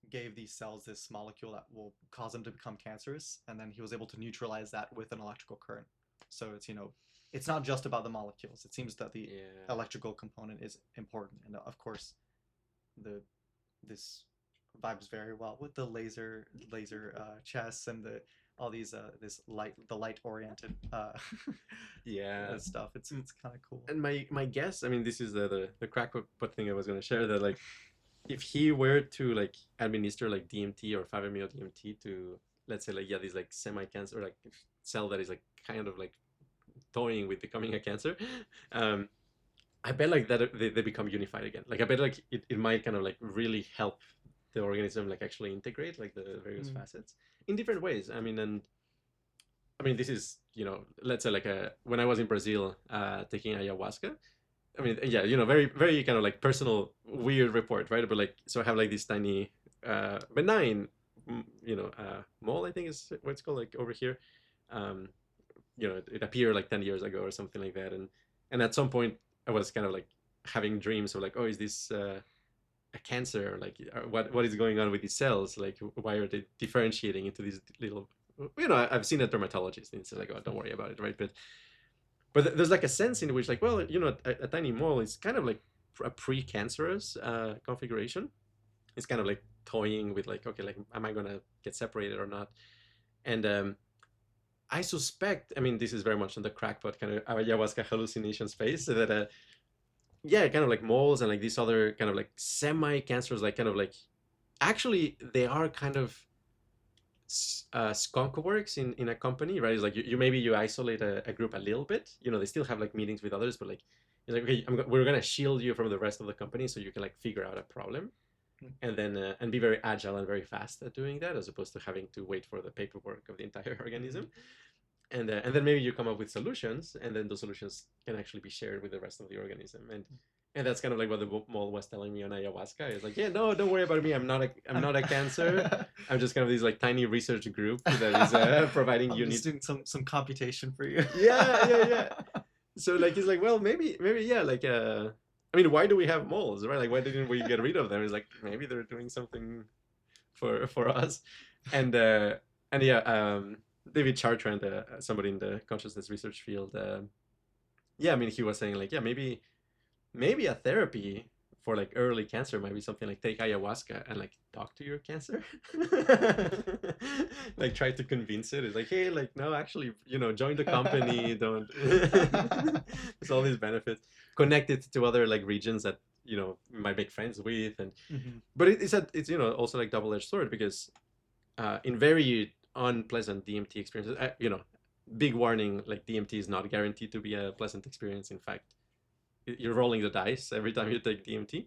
gave these cells this molecule that will cause them to become cancerous, and then he was able to neutralize that with an electrical current. So it's not just about the molecules. It seems that the electrical component is important, and of course this vibes very well with the laser chess and all these the light oriented stuff. It's kind of cool. And my guess, I mean, this is the crackpot thing I was going to share, that like if he were to like administer like DMT or 5-MeO DMT to, let's say, like these like semi-cancer, like cell that is like kind of like toying with becoming a cancer, I bet like that they become unified again. Like I bet like it might kind of like really help the organism like actually integrate like the various facets in different ways. I mean, this is, let's say like when I was in Brazil taking ayahuasca, I mean, yeah, very, very kind of like personal, weird report, right? But like, so I have like this tiny, benign, mole, I think is what it's called, like over here. It appeared like 10 years ago or something like that. And at some point I was kind of like having dreams of like, oh, is this a cancer? Like, what is going on with these cells? Like, why are they differentiating into these little, I've seen a dermatologist and it's like, oh, don't worry about it, right? But there's like a sense in which like, well, a tiny mole is kind of like a pre-cancerous configuration. It's kind of like toying with like, okay, like, am I gonna get separated or not? And I suspect, I mean, this is very much in the crackpot kind of ayahuasca hallucination space, so that kind of like moles and like these other kind of like semi-cancers, like kind of like, actually they are kind of skunk works in a company, right? It's like you isolate a group a little bit, they still have like meetings with others, but like it's like, okay, we're gonna shield you from the rest of the company so you can like figure out a problem, and then and be very agile and very fast at doing that, as opposed to having to wait for the paperwork of the entire organism. And then maybe you come up with solutions, and then those solutions can actually be shared with the rest of the organism. And that's kind of like what the mole was telling me on ayahuasca. It's like, yeah, no, don't worry about me. I'm not a cancer. I'm just kind of this like tiny research group that is providing I'm just doing some computation for you. Yeah. So like, it's like, well, maybe yeah, like I mean, why do we have moles, right? Like, why didn't we get rid of them? It's like, maybe they're doing something for us. And yeah, David Chartrand, somebody in the consciousness research field, I mean, he was saying like, yeah, maybe a therapy for like early cancer might be something like take ayahuasca and like talk to your cancer. Like try to convince it. It's like, hey, like, no, actually, join the company. Don't. There's all these benefits. Connect it to other like regions that you might make friends with, and but it's also like double-edged sword, because in very unpleasant DMT experiences, big warning, like DMT is not guaranteed to be a pleasant experience. In fact, you're rolling the dice every time you take DMT.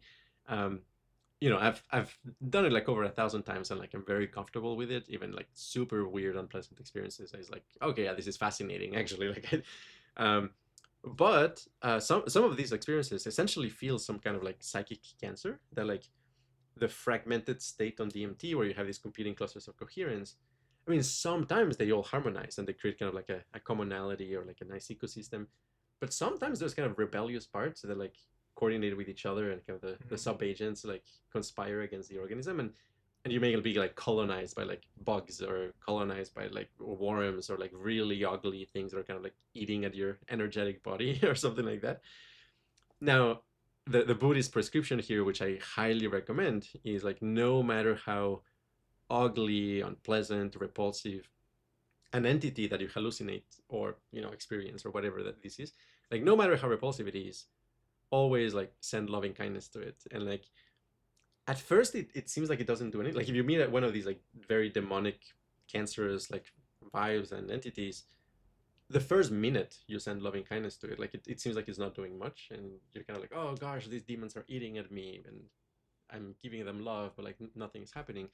I've done it like over 1,000 times, and like I'm very comfortable with it. Even like super weird, unpleasant experiences, I was like, okay, yeah, this is fascinating, actually. Like, but some of these experiences essentially feel some kind of like psychic cancer, that like the fragmented state on DMT, where you have these competing clusters of coherence, I mean, sometimes they all harmonize and they create kind of like a commonality or like a nice ecosystem. But sometimes there's kind of rebellious parts that like coordinate with each other and kind of the sub agents like conspire against the organism, and you may be like colonized by like bugs or colonized by like worms or like really ugly things that are kind of like eating at your energetic body or something like that. Now, the Buddhist prescription here, which I highly recommend, is like no matter how ugly, unpleasant, repulsive an entity that you hallucinate or experience or whatever that this is, like no matter how repulsive it is, always like send loving kindness to it. And like at first it seems like it doesn't do anything. Like if you meet one of these like very demonic, cancerous like vibes and entities, the first minute you send loving kindness to it, like it seems like it's not doing much, and you're kind of like, oh gosh, these demons are eating at me and I'm giving them love, but like nothing is happening.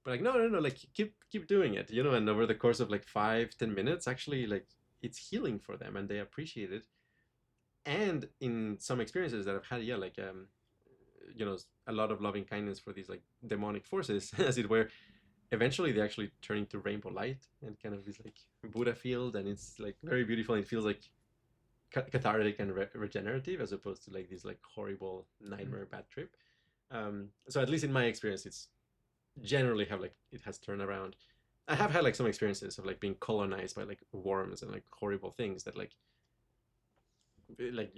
But like no, like keep doing it, and over the course of like 5-10 minutes, actually like it's healing for them and they appreciate it. And in some experiences that I've had, yeah, like a lot of loving kindness for these like demonic forces, as it were, eventually they actually turn into rainbow light and kind of this like Buddha field, and it's like very beautiful. And it feels like cathartic and regenerative, as opposed to like this like horrible nightmare bad trip. So at least in my experience, it's generally have like it has turned around. I have had like some experiences of like being colonized by like worms and like horrible things that like like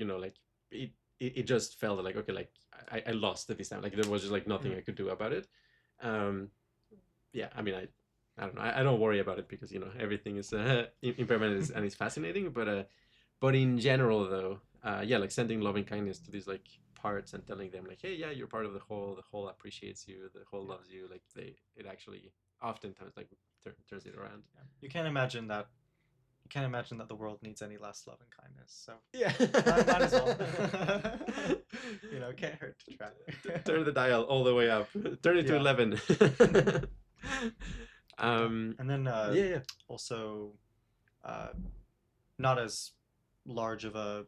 it just felt like, okay, like I lost at this time, like there was just like nothing I could do about it. um yeah, I mean, I don't know, I don't worry about it because everything is impermanent and it's fascinating, but in general though, yeah, like sending loving kindness to these like parts and telling them like, hey, yeah, you're part of the whole appreciates you, the whole loves you, like it actually oftentimes like turns it around. You can't imagine that. You can't imagine that the world needs any less love and kindness. So Yeah. might as well. Can't hurt to try. Turn the dial all the way up. Turn it to 11. And then Yeah. also, not as large of a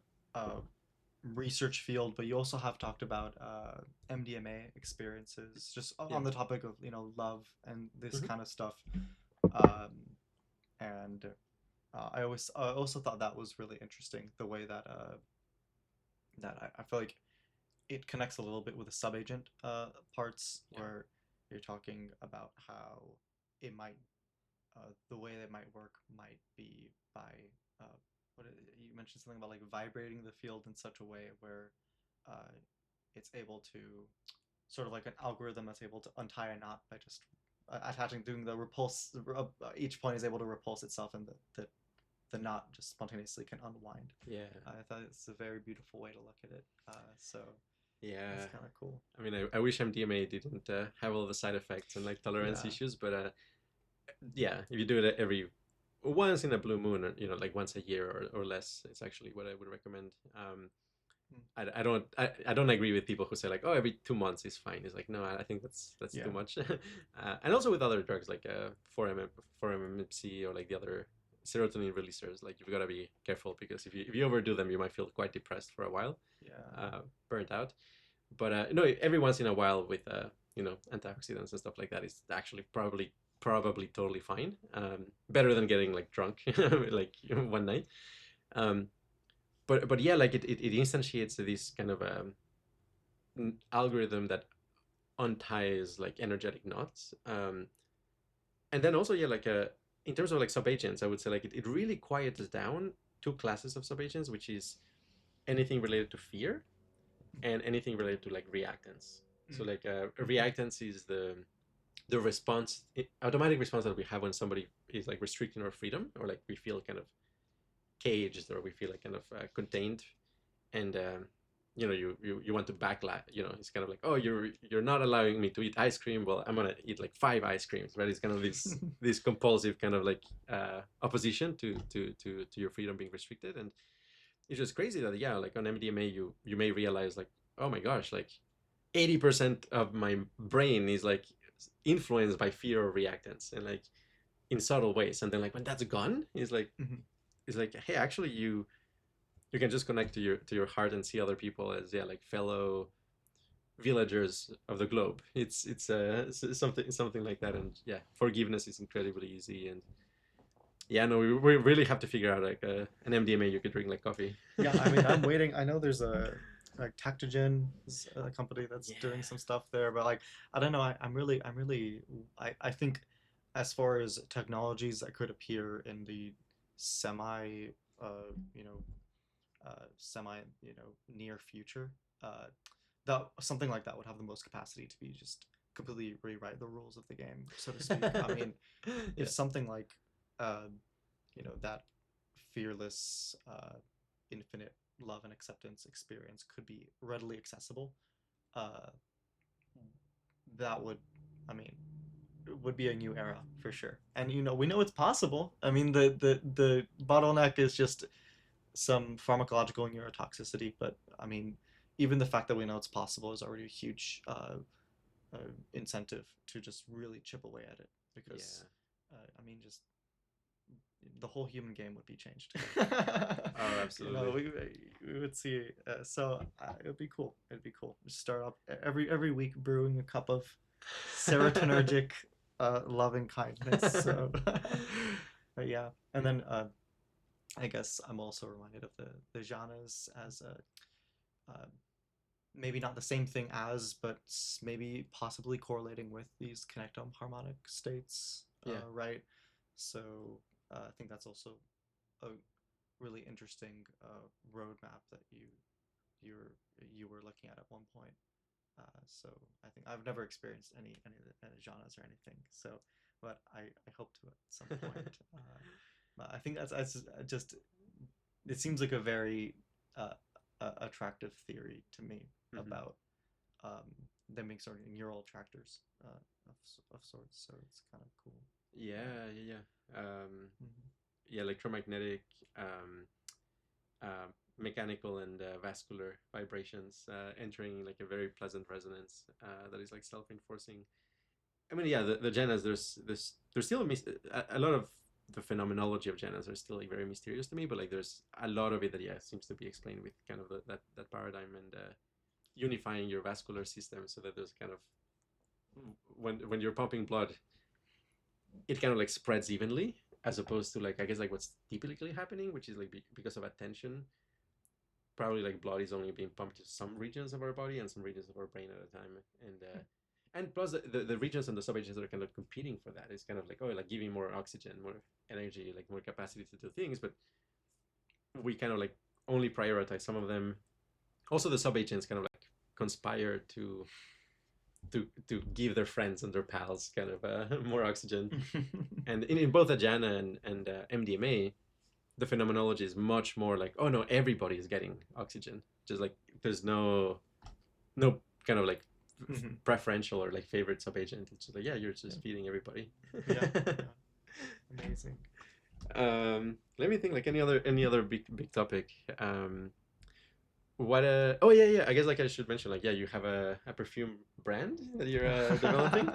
research field, but you also have talked about MDMA experiences, just on the topic of love and this kind of stuff. And I also thought that was really interesting, the way that I feel like it connects a little bit with the subagent parts, where you're talking about how it might the way that might work might be by you mentioned something about like vibrating the field in such a way where it's able to, sort of like an algorithm that's able to untie a knot by just attaching, doing the repulse. Each point is able to repulse itself, and the knot just spontaneously can unwind. Yeah. I thought it's a very beautiful way to look at it. So yeah, it's kind of cool. I mean, I wish MDMA didn't have all the side effects and like tolerance issues, but yeah, if you do it every once in a blue moon, or like once a year or less, it's actually what I would recommend. I don't agree with people who say like, oh, every 2 months is fine. It's like, no, I think that's too much. And also with other drugs like 4-MMC or like the other serotonin releasers, like you've got to be careful, because if you overdo them, you might feel quite depressed for a while, burnt out. But no, every once in a while with antioxidants and stuff like that is actually probably totally fine. Better than getting like drunk like one night. But yeah, like it instantiates this kind of algorithm that unties like energetic knots. And then also, yeah, like in terms of like subagents, I would say like it really quiets down two classes of subagents, which is anything related to fear and anything related to like reactance. So like reactance is the response, automatic response that we have when somebody is like restricting our freedom, or like we feel kind of caged, or we feel like kind of contained, and you want to backlight. It's kind of like, oh, you're not allowing me to eat ice cream. Well, I'm gonna eat like 5 ice creams, right? It's kind of this this compulsive kind of like opposition to your freedom being restricted. And it's just crazy that, yeah, like on MDMA you may realize like, oh my gosh, like 80% of my brain is like influenced by fear or reactance, and like in subtle ways. And then like when that's gone, it's like it's like, hey, actually you can just connect to your heart and see other people as, yeah, like fellow villagers of the globe. It's something like that, and yeah, forgiveness is incredibly easy, and yeah, no, we really have to figure out like an MDMA you could drink like coffee. Yeah, I mean, I'm waiting. I know there's a like Tactogen is a company that's doing Yeah. some stuff there, but like I don't know. I think as far as technologies that could appear in the semi, uh, you know, semi, near future, that something like that would have the most capacity to be just completely rewrite the rules of the game, so to speak. I mean, if Yeah. something like, uh, that fearless, infinite love and acceptance experience could be readily accessible, uh, that would, I mean, it would be a new era for sure. And we know it's possible. I mean, the bottleneck is just some pharmacological neurotoxicity, but I mean, even the fact that we know it's possible is already a huge incentive to just really chip away at it because, Yeah. I mean, just the whole human game would be changed. Oh, absolutely. We would see. It would be cool. It'd be cool. Just start up every week brewing a cup of serotonergic, loving kindness. So, but yeah, and then I guess I'm also reminded of the Janas as uh, maybe not the same thing as, but maybe possibly correlating with these connectome harmonic states, Yeah. right? So I think that's also a really interesting roadmap that you're you were looking at one point. So I think I've never experienced any genres or anything. So, but I hope to at some point. But I think that's just it seems like a very uh, attractive theory to me Hmm. about them being sort of neural attractors of sorts. So it's kind of cool. Yeah, yeah, yeah. Mhm. Yeah, electromagnetic, um, mechanical, and vascular vibrations entering like a very pleasant resonance that is like self-reinforcing. I mean, yeah, the jhanas. There's still a lot of the phenomenology of jhanas are still like very mysterious to me, but like there's a lot of it that yeah seems to be explained with kind of that paradigm and unifying your vascular system so that there's kind of when you're pumping blood, it kind of like spreads evenly as opposed to like I guess like what's typically happening, which is like because of attention, probably like blood is only being pumped to some regions of our body and some regions of our brain at a time, and plus the regions and the subregions that are kind of competing for that. It's kind of like oh like giving more oxygen, more energy, like more capacity to do things, but we kind of like only prioritize some of them. Also, the subagents kind of like conspire to give their friends and their pals kind of more oxygen. And in both Ajana and MDMA, the phenomenology is much more like, oh no, everybody is getting oxygen. Just like there's no kind of like Mhm. preferential or like favorite subagent. It's just like yeah, you're Yeah. just feeding everybody. Yeah. Yeah. Amazing. Let me think like any other big topic. What oh yeah, yeah, I guess like I should mention like yeah, you have a perfume brand that you're developing.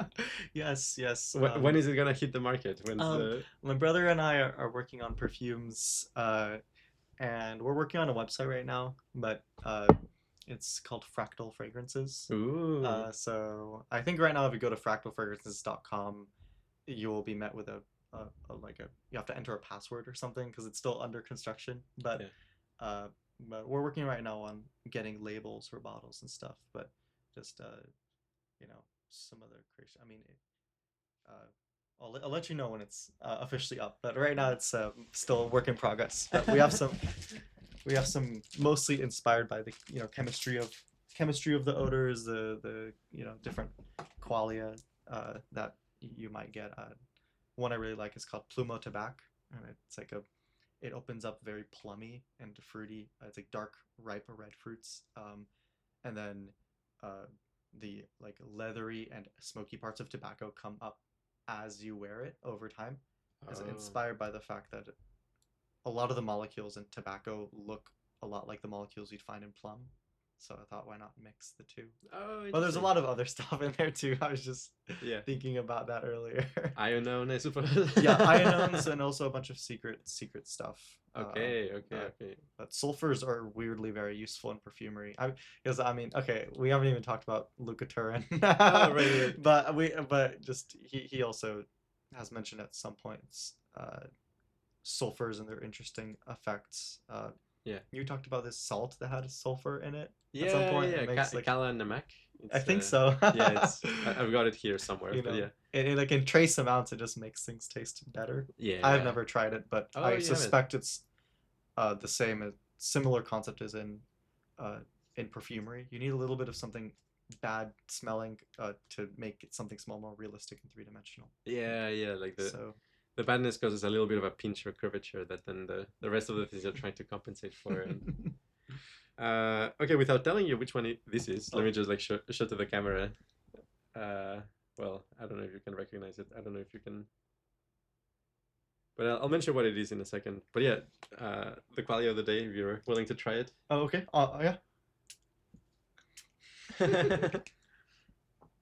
Yes, yes. When is it gonna hit the market? When's Um, the my brother and I are working on perfumes, and we're working on a website right now, but it's called Fractal Fragrances. ooh So I think right now if you go to fractalfragrances.com, you will be met with you have to enter a password or something because it's still under construction. yeah. Uh, but we're working right now on getting labels for bottles and stuff. But just some other creation. I mean, uh, I'll let you know when it's officially up. But right now it's still a work in progress. But we have some mostly inspired by the chemistry of the odors, the different qualia that you might get. One I really like is called Plumo Tabac, and it opens up very plummy and fruity. It's like dark, ripe red fruits, and then uh, the like leathery and smoky parts of tobacco come up as you wear it over time. Is Oh. inspired by the fact that a lot of the molecules in tobacco look a lot like the molecules you'd find in plum. So I thought, why not mix the two? Oh, Well, there's a interesting. lot of other stuff in there too. I was just Yeah. thinking about that earlier. Ionone, I suppose. Yeah, ionones and also a bunch of secret stuff. Okay, okay, That okay. but sulfurs are weirdly very useful in perfumery. Because I mean, okay, we haven't even talked about Leukoturin, Oh, right. but just he also has mentioned at some points sulfurs and their interesting effects. Yeah. You talked about this salt that had sulfur in it at some Yeah, point. yeah. It makes like Kala Namak. I It's think so. yeah, I've got it here somewhere, You but know, yeah. like in trace amounts, it just makes things taste better. I've Yeah. never tried it, but Oh, I you haven't. suspect it's the same, similar concept as uh, in perfumery. You need a little bit of something bad smelling to make it something smell more realistic and three-dimensional. Yeah, yeah. Like So the badness causes a little bit of a pinch or curvature that then the rest of the things are trying to compensate for. And okay, without telling you which one this is, let oh, me just like show to the camera. Uh, well, I don't know if you can recognize it. I don't know if you can, but I'll mention what it is in a second. But yeah, the Qualia of the day, if you're willing to try it. oh okay. Yeah.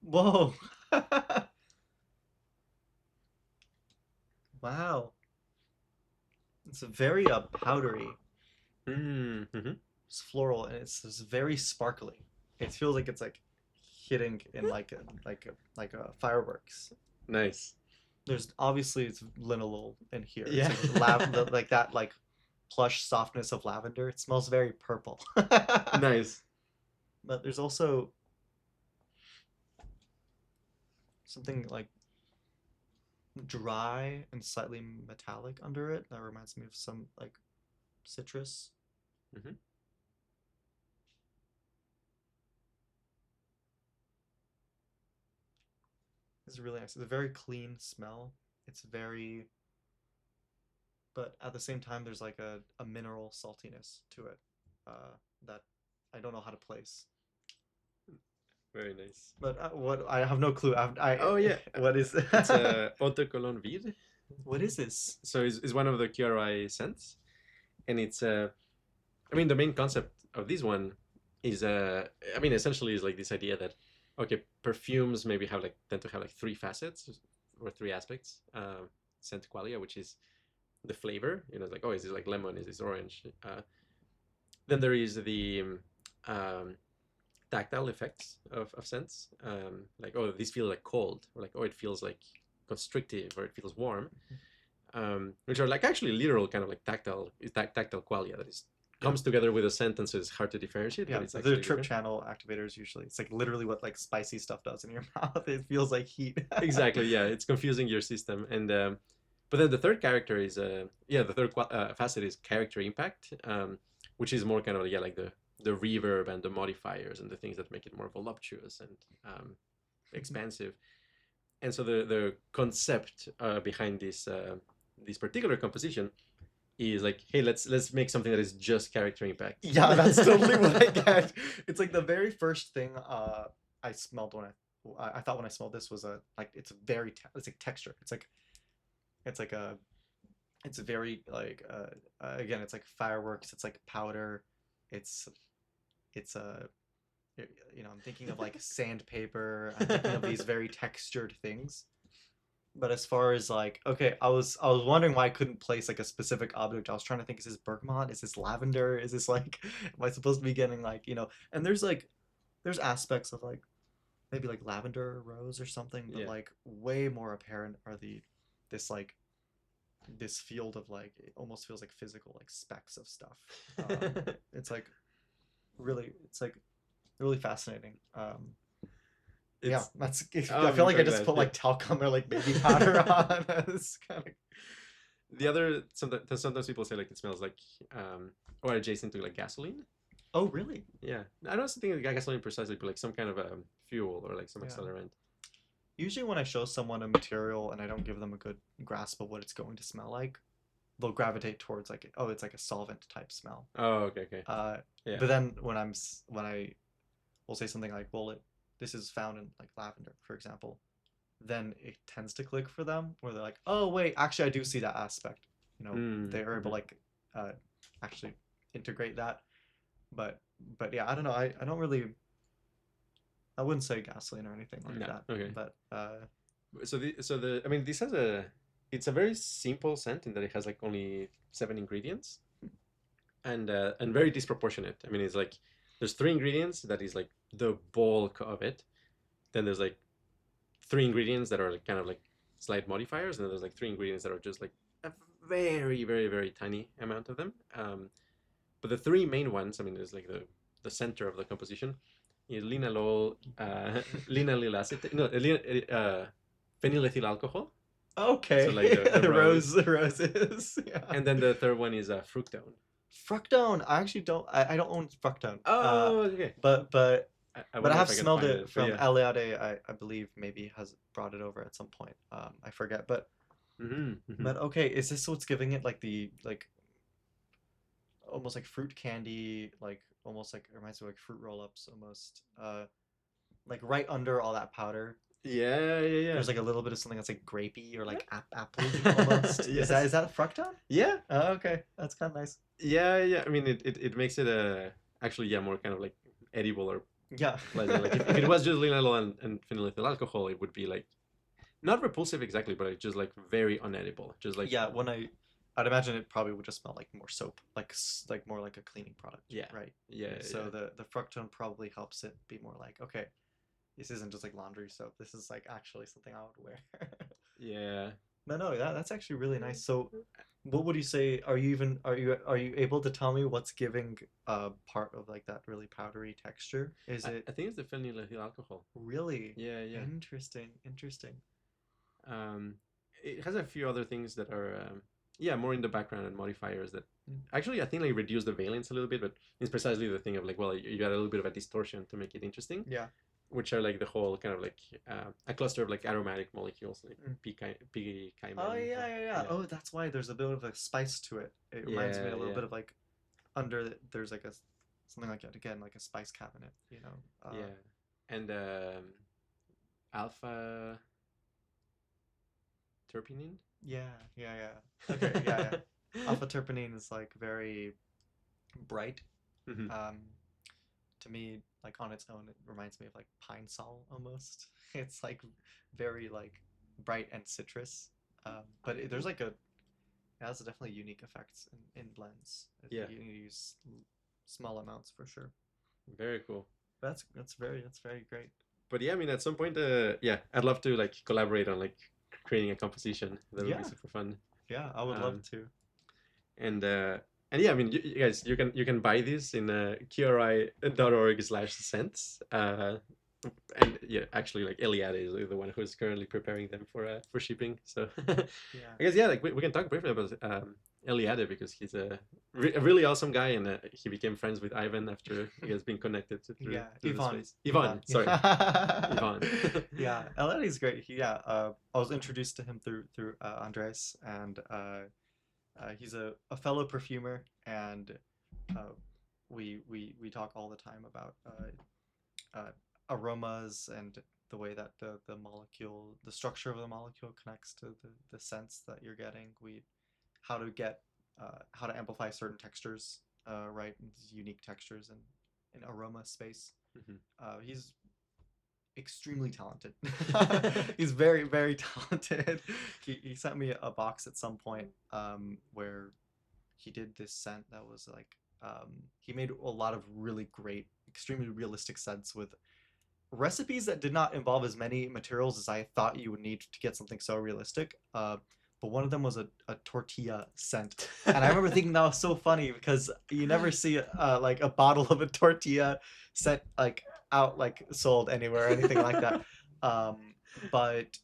Whoa. Wow. It's very powdery. Mm-hmm. It's floral and it's very sparkly. It feels like it's like hitting in like a fireworks. Nice. There's obviously it's linalool in here. Yeah. It's like like that like plush softness of lavender. It smells very purple. Nice. But there's also something like dry and slightly metallic under it that reminds me of some like citrus. Mm-hmm. It's really nice. It's a very clean smell. It's very, but at the same time, there's like a mineral saltiness to it that I don't know how to place. Very nice. But what I have no clue. Oh yeah, What is it's a Eau de Cologne Vide. what is this? So it's one of the QRI scents, and it's I mean the main concept of this one is I mean essentially is like this idea that okay, perfumes maybe have like tend to have like three facets or three aspects. Scent qualia, which is the flavor, you know, it's like, oh, is this like lemon, is this orange? Then there is the um, tactile effects of scents, like, oh, these feel like cold, or like, oh, it feels like constrictive, or it feels warm, which are like actually literal kind of like tactile qualia that is comes together with a sentence, so it's hard to differentiate. Yeah, But it's the actually trip different. channel activators usually. It's like literally what like spicy stuff does in your mouth. It feels like heat. Exactly, yeah, it's confusing your system. And but then the third character is yeah, the third facet is character impact, which is more kind of yeah, like the reverb and the modifiers and the things that make it more voluptuous and expansive. And so the concept behind this particular composition is like, hey, let's make something that is just character impact. Yeah, that's totally what I get. It's like the very first thing I smelled when I thought when I smelled this was a like it's very it's like texture. It's like a it's very like again it's like fireworks. It's like powder. It's a you know I'm thinking of like sandpaper. I'm thinking of these very textured things. But as far as like, okay, I was wondering why I couldn't place like a specific object. I was trying to think, is this bergamot? Is this lavender? Is this like, am I supposed to be getting like, you know? And there's aspects of like maybe like lavender or rose or something, but Yeah. like way more apparent are this like this field of like it almost feels like physical like specks of stuff. It's like it's like really fascinating. Yeah, that's. Oh, I feel I'm like so I just glad, put yeah. like talcum or like baby powder on. It's kind of. The other sometimes people say like it smells like or adjacent to like gasoline. Oh, really? Yeah, I don't think like gasoline precisely, but like some kind of fuel or like some Yeah. accelerant. Usually, when I show someone a material and I don't give them a good grasp of what it's going to smell like, they'll gravitate towards like, oh, it's like a solvent type smell. Oh, okay, okay. Yeah. But then when I will say something like, well, this is found in like lavender, for example, then it tends to click for them, where they're like, oh wait, actually I do see that aspect. You know, they are able to like actually integrate that. but yeah, I don't know. I don't really. I wouldn't say gasoline or anything like No. that. Okay. But So the I mean, this has a it's a very simple scent in that it has like only 7 ingredients, and very disproportionate. I mean, it's like there's 3 ingredients that is like the bulk of it. Then there's like 3 ingredients that are like kind of like slight modifiers, and then there's like 3 ingredients that are just like a very, very, very tiny amount of them. But the 3 main ones, I mean, there's like the center of the composition is linalool, linaloyl acetate, no, phenylethyl alcohol. So okay, like the rose, roses. Yeah. and then the third one is fructone. Fructone. I actually don't. I don't own Fructone. Oh, okay. But but I but I wonder have if I can smelled find it it, but from yeah. Eliade. I believe maybe has brought it over at some point. I forget. But okay, is this what's giving it like the like almost like fruit candy, like almost like it reminds me of like fruit roll-ups almost. Like right under all that powder, Yeah, yeah, yeah. there's like a little bit of something that's like grapey or like appley almost. Yes. Is that fructone? Yeah, Oh, okay, that's kind of nice. yeah, yeah. I mean, it makes it actually, yeah, more kind of like edible or Yeah. pleasant. Like if it was just linalool and phenylethyl alcohol, it would be like not repulsive exactly, but it's just like very unedible. Just like Yeah, I'd imagine it probably would just smell like more soap, like more like a cleaning product. Yeah. Right. Yeah, So yeah. the fructone probably helps it be more like, okay, this isn't just like laundry soap. This is like actually something I would wear. Yeah. But no, that's actually really nice. So, what would you say? Are you able to tell me what's giving part of like that really powdery texture? Is I it think it's the phenylethyl alcohol. really Yeah, yeah. interesting? Interesting. Um, it has a few other things that are, yeah, more in the background and modifiers that actually I think like reduce the valence a little bit, but it's precisely the thing of like, well, you got a little bit of a distortion to make it interesting, Yeah. which are like the whole kind of like a cluster of like aromatic molecules, like picaymen. Oh yeah. Oh, that's why there's a bit of a spice to it. It reminds me Yeah, a little yeah, bit of like there's like a something like that again, like a spice cabinet. You know. yeah, and alpha terpinine. Yeah. Okay. Yeah. Alpha terpenine is like very bright. Mhm. To me, like on its own, it reminds me of like pine sol almost. It's like very like bright and citrus. But there's like it has definitely unique effects in blends. Yeah. You use small amounts for sure. Very cool. That's very great. But yeah, I mean, at some point, yeah, I'd love to like collaborate on like creating a composition. That would be Yeah. super fun. Yeah, I would love to. And yeah, I mean, you guys, you can buy this in qri.org/scents. And yeah, actually, like Eliade is the one who's currently preparing them for shipping. So Yeah. I guess yeah, like we can talk briefly about Eliade because he's a really awesome guy, and he became friends with Ivan after I guess being connected through Yeah, through the Yvonne. space. Yvonne, sorry, Yvonne. Yeah, Eleni is great. I was introduced to him through Andres, and he's a fellow perfumer, and we talk all the time about aromas and the way that the molecule, the structure of the molecule connects to the scents that you're getting. How to get how to amplify certain textures, right? These unique textures in aroma space. He's extremely talented. He's very, very talented. He sent me a box at some point where he did this scent that was like he made a lot of really great, extremely realistic scents with recipes that did not involve as many materials as I thought you would need to get something so realistic. But one of them was a tortilla scent, and I remember thinking that was so funny because you never see like a bottle of a tortilla scent like out like sold anywhere or anything like that. But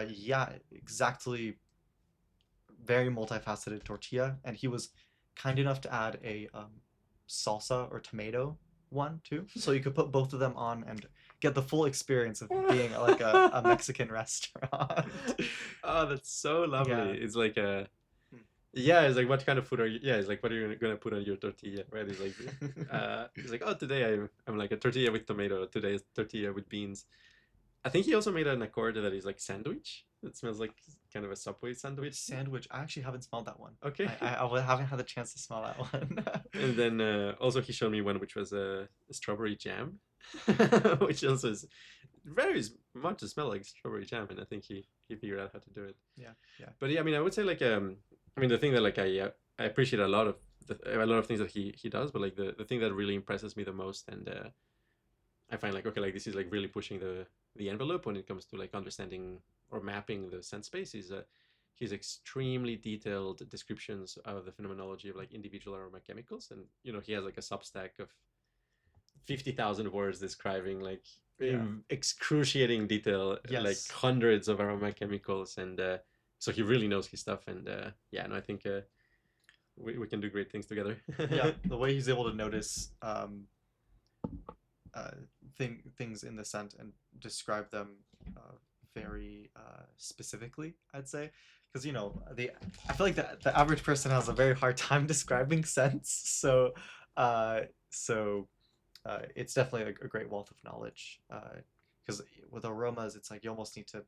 yeah, exactly. Very multifaceted tortilla, and he was kind enough to add a salsa or tomato one too, so you could put both of them on and get the full experience of being like a Mexican restaurant. Oh, that's so lovely. Yeah. It's like yeah, it's like what kind of food are you? Yeah, it's like what are you gonna put on your tortilla, right? It's like oh, today I'm like a tortilla with tomato. Today is tortilla with beans. I think he also made an accord that is like sandwich. It smells like kind of a Subway sandwich. Sandwich. I actually haven't smelled that one. Okay. I haven't had the chance to smell that one. And then also he showed me one which was a strawberry jam, which also is very much to smell like strawberry jam, and I think he figured out how to do it. Yeah, yeah. But yeah, I mean, I would say like I mean, the thing that like I appreciate a lot of a lot of things that he does, but like the thing that really impresses me the most, and I find like okay, like this is like really pushing the envelope when it comes to like understanding or mapping the sense space is his extremely detailed descriptions of the phenomenology of like individual aromachemicals, and you know he has like a Substack of 50,000 words describing like in excruciating detail like Yes. hundreds of aromachemicals, and so he really knows his stuff, and yeah, no, I think we can do great things together. Yeah, the way he's able to notice things in the scent and describe them very specifically, I'd say, because you know I feel like the average person has a very hard time describing scents, so it's definitely a great wealth of knowledge. Because with aromas, it's like you almost need to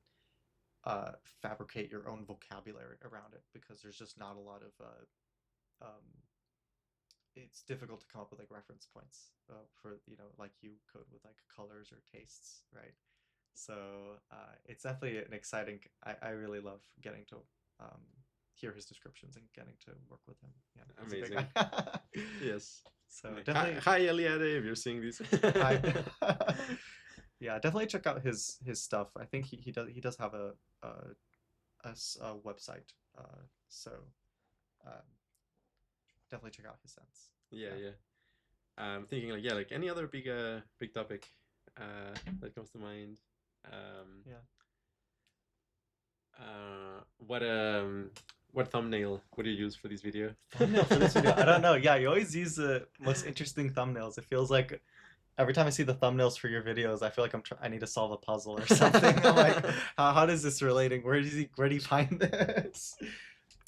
fabricate your own vocabulary around it because there's just not a lot of it's difficult to come up with like reference points for you know like you could with like colors or tastes, right? So it's definitely an exciting. I really love getting to hear his descriptions and getting to work with him. Yeah, he's a great guy. Yes. So Like, definitely, hi Eliade, if you're seeing this. hi. Yeah, definitely check out his stuff. I think he does have a website. So um, definitely check out his sense. Yeah, yeah. I'm thinking like yeah, like any other big topic that comes to mind. Yeah. What thumbnail would you use for this video? Thumbnail for this video. I don't know. Yeah, you always use the most interesting thumbnails. It feels like every time I see the thumbnails for your videos, I feel like I need to solve a puzzle or something. I'm like, how does this relating? Where do you find this?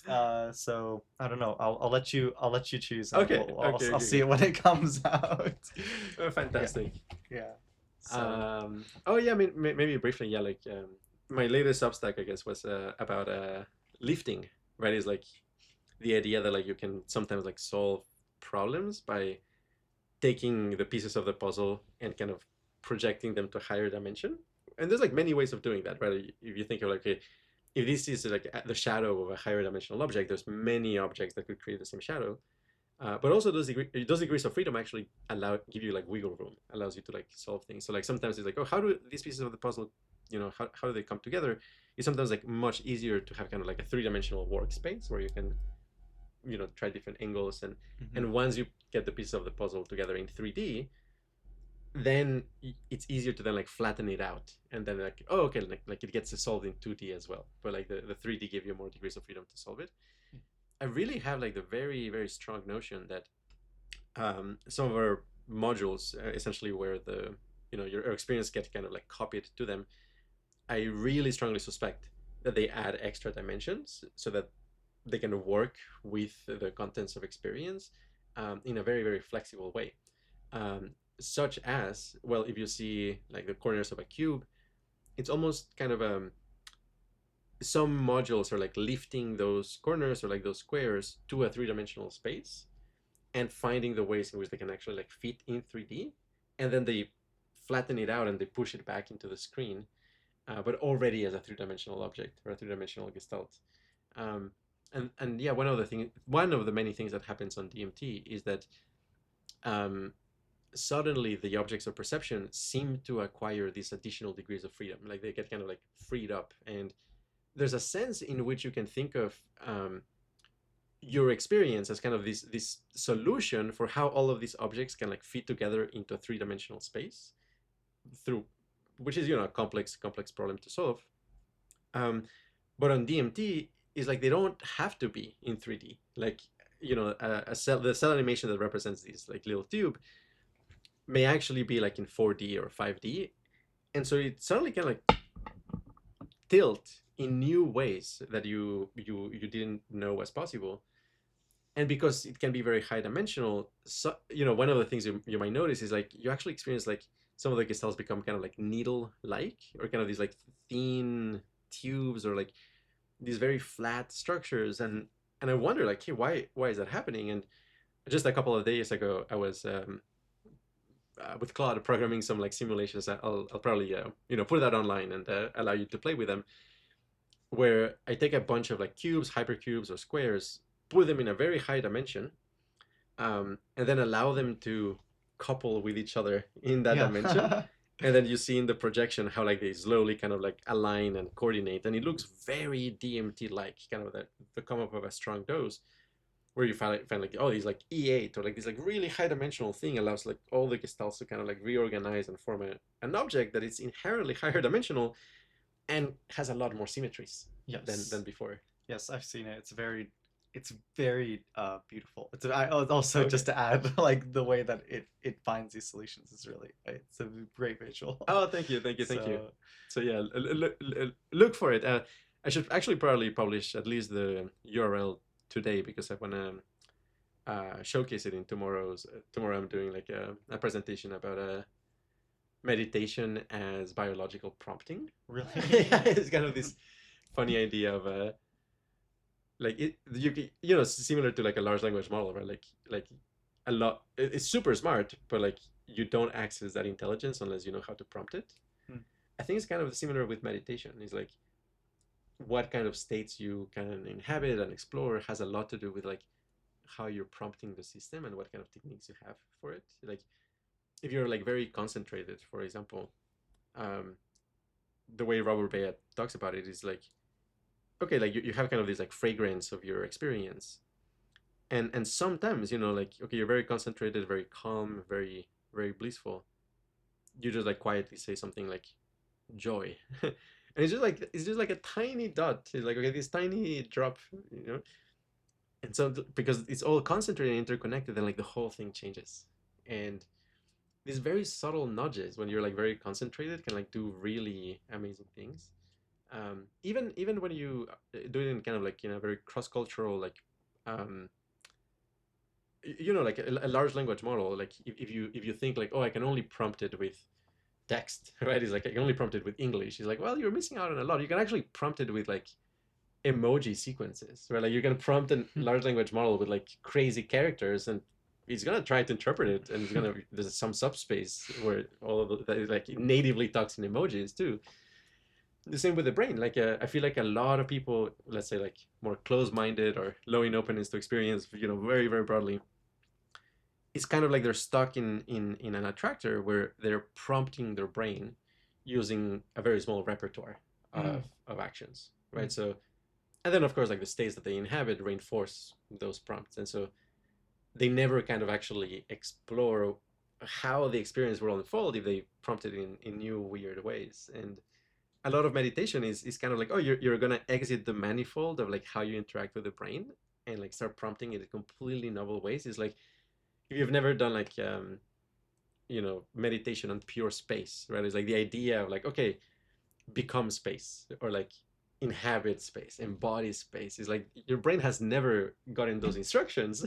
So I don't know. I'll let you choose. Okay. I'll see it when it comes out. Fantastic. Yeah. So. Oh yeah. I mean, maybe briefly. Yeah. Like my latest Substack, I guess, was about lifting. Right. Is like the idea that like you can sometimes like solve problems by taking the pieces of the puzzle and kind of projecting them to a higher dimension. And there's like many ways of doing that, right? If you think of like, okay, if this is like the shadow of a higher dimensional object, there's many objects that could create the same shadow. But also those degrees of freedom actually give you like wiggle room, allows you to like solve things. So like sometimes it's like, oh, how do these pieces of the puzzle, you know, how do they come together? It's sometimes like much easier to have kind of like a three-dimensional workspace where you can, you know, try different angles, and once you get the pieces of the puzzle together in 3D, then it's easier to then like flatten it out, and then like, oh, okay, like it gets solved in 2D as well, but like the 3D give you more degrees of freedom to solve it. I really have like the very, very strong notion that some of our modules, essentially where the, you know, your experience gets kind of like copied to them, I really strongly suspect that they add extra dimensions so that they can work with the contents of experience in a very, very flexible way. Such as, well, if you see like the corners of a cube, it's almost kind of some modules are like lifting those corners or like those squares to a three-dimensional space and finding the ways in which they can actually like fit in 3D, and then they flatten it out and they push it back into the screen, but already as a three-dimensional object or a three-dimensional gestalt. And yeah, one of the many things that happens on DMT is that suddenly the objects of perception seem to acquire these additional degrees of freedom, like they get kind of like freed up, and there's a sense in which you can think of your experience as kind of this solution for how all of these objects can like fit together into a three-dimensional space, through which is, you know, a complex problem to solve. But on DMT is like they don't have to be in 3D. Like, you know, the cell animation that represents this like little tube may actually be like in 4D or 5D, and so it suddenly can like tilt in new ways that you didn't know was possible. And because it can be very high dimensional, so, you know, one of the things you might notice is like you actually experience like some of the gestalts become kind of like needle like, or kind of these like thin tubes, or like these very flat structures, and I wonder like, hey, why is that happening? And just a couple of days ago, I was with Claude programming some like simulations. I'll probably put that online and allow you to play with them, where I take a bunch of like cubes, hypercubes, or squares, put them in a very high dimension, and then allow them to couple with each other in that dimension. Yeah. And then you see in the projection how like they slowly kind of like align and coordinate, and it looks very DMT like, kind of the come up of a strong dose, where you find like, oh, these like E8 or like this like really high dimensional thing allows like all the gestalts to kind of like reorganize and form an object that is inherently higher dimensional and has a lot more symmetries Yes. than before. Yes, I've seen it. It's very beautiful. Also Okay. just to add, like the way that it finds these solutions is really, it's a great visual. Oh, thank you, thank you, thank you. So So yeah, look for it. I should actually probably publish at least the URL today, because I want to showcase it in tomorrow. I'm doing like a presentation about meditation as biological prompting. really, Yeah, it's kind of this funny idea of like similar to like a large language model, right? Like a lot, it's super smart, but like you don't access that intelligence unless you know how to prompt it. Hmm. I think it's kind of similar with meditation. It's like what kind of states you can inhabit and explore has a lot to do with like how you're prompting the system and what kind of techniques you have for it. Like if you're like very concentrated, for example, um, the way Robert Bayat talks about it is like, okay, like you have kind of this like fragrance of your experience, and sometimes like, okay, you're very concentrated, very calm, very very blissful. You just like quietly say something like joy, and it's just like a tiny dot. It's like, okay, this tiny drop, you know. And so because it's all concentrated and interconnected, then like the whole thing changes. And these very subtle nudges when you're like very concentrated can like do really amazing things. Even when you do it in kind of like very cross-cultural, like um, like a large language model, like if you think like, oh, I can only prompt it with text, right? It's like, I can only prompt it with English. It's like, well, you're missing out on a lot. You can actually prompt it with like emoji sequences, right? Like you can prompt a large language model with like crazy characters, and it's gonna try to interpret it, and there's some subspace where all of that like natively talks in emojis too. The same with the brain. Like I feel like a lot of people, let's say like more close-minded or low in openness to experience, very very broadly, it's kind of like they're stuck in an attractor where they're prompting their brain using a very small repertoire of actions, right? So, and then of course like the states that they inhabit reinforce those prompts, and so they never kind of actually explore how the experience will unfold if they prompt it in new weird ways. And a lot of meditation is kind of like, oh, you're gonna exit the manifold of like how you interact with the brain and like start prompting it in completely novel ways. It's like if you've never done like meditation on pure space, right? It's like the idea of like, okay, become space, or like inhabit space, embody space. Is like your brain has never gotten those instructions.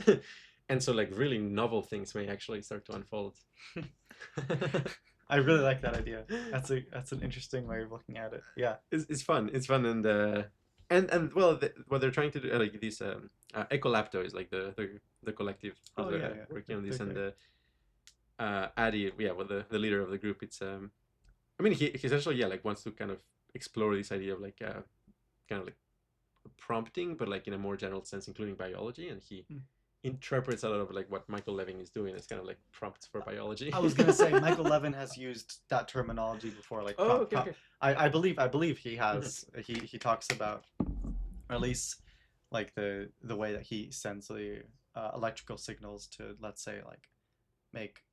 And so like really novel things may actually start to unfold. I really like that idea. That's an interesting way of looking at it. Yeah. It's fun. It's fun. And well, what they're trying to do, like these Ecolapto is like the collective Oh yeah, yeah. working on this, Big and thing. Adi, yeah, well, the leader of the group, it's I mean, he essentially, yeah, like wants to kind of explore this idea of like kind of like prompting, but like in a more general sense, including biology, and he interprets a lot of like what Michael Levin is doing as kind of like prompts for biology. I was gonna say Michael Levin has used that terminology before, like Oh, okay, okay. I believe he has. He talks about, or at least like the way that he sends the electrical signals to, let's say, like make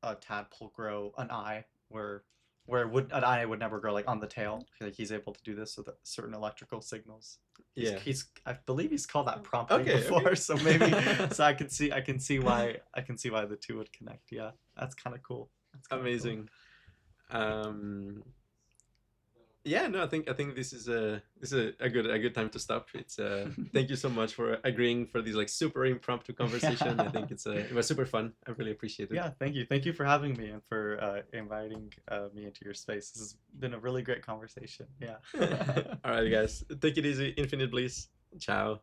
a tadpole grow an eye where an eye would never grow, like on the tail. Like he's able to do this with certain electrical signals. He's I believe he's called that prompting before. Okay. So maybe so I can see why the two would connect. Yeah, that's kind of cool. That's amazing. Cool. Yeah, no, I think this is a good time to stop. It's thank you so much for agreeing for this like super impromptu conversation. I think it was super fun. I really appreciate it. Yeah, thank you. Thank you for having me and for inviting me into your space. This has been a really great conversation. Yeah. All right, guys, take it easy. Infinite bliss. Ciao.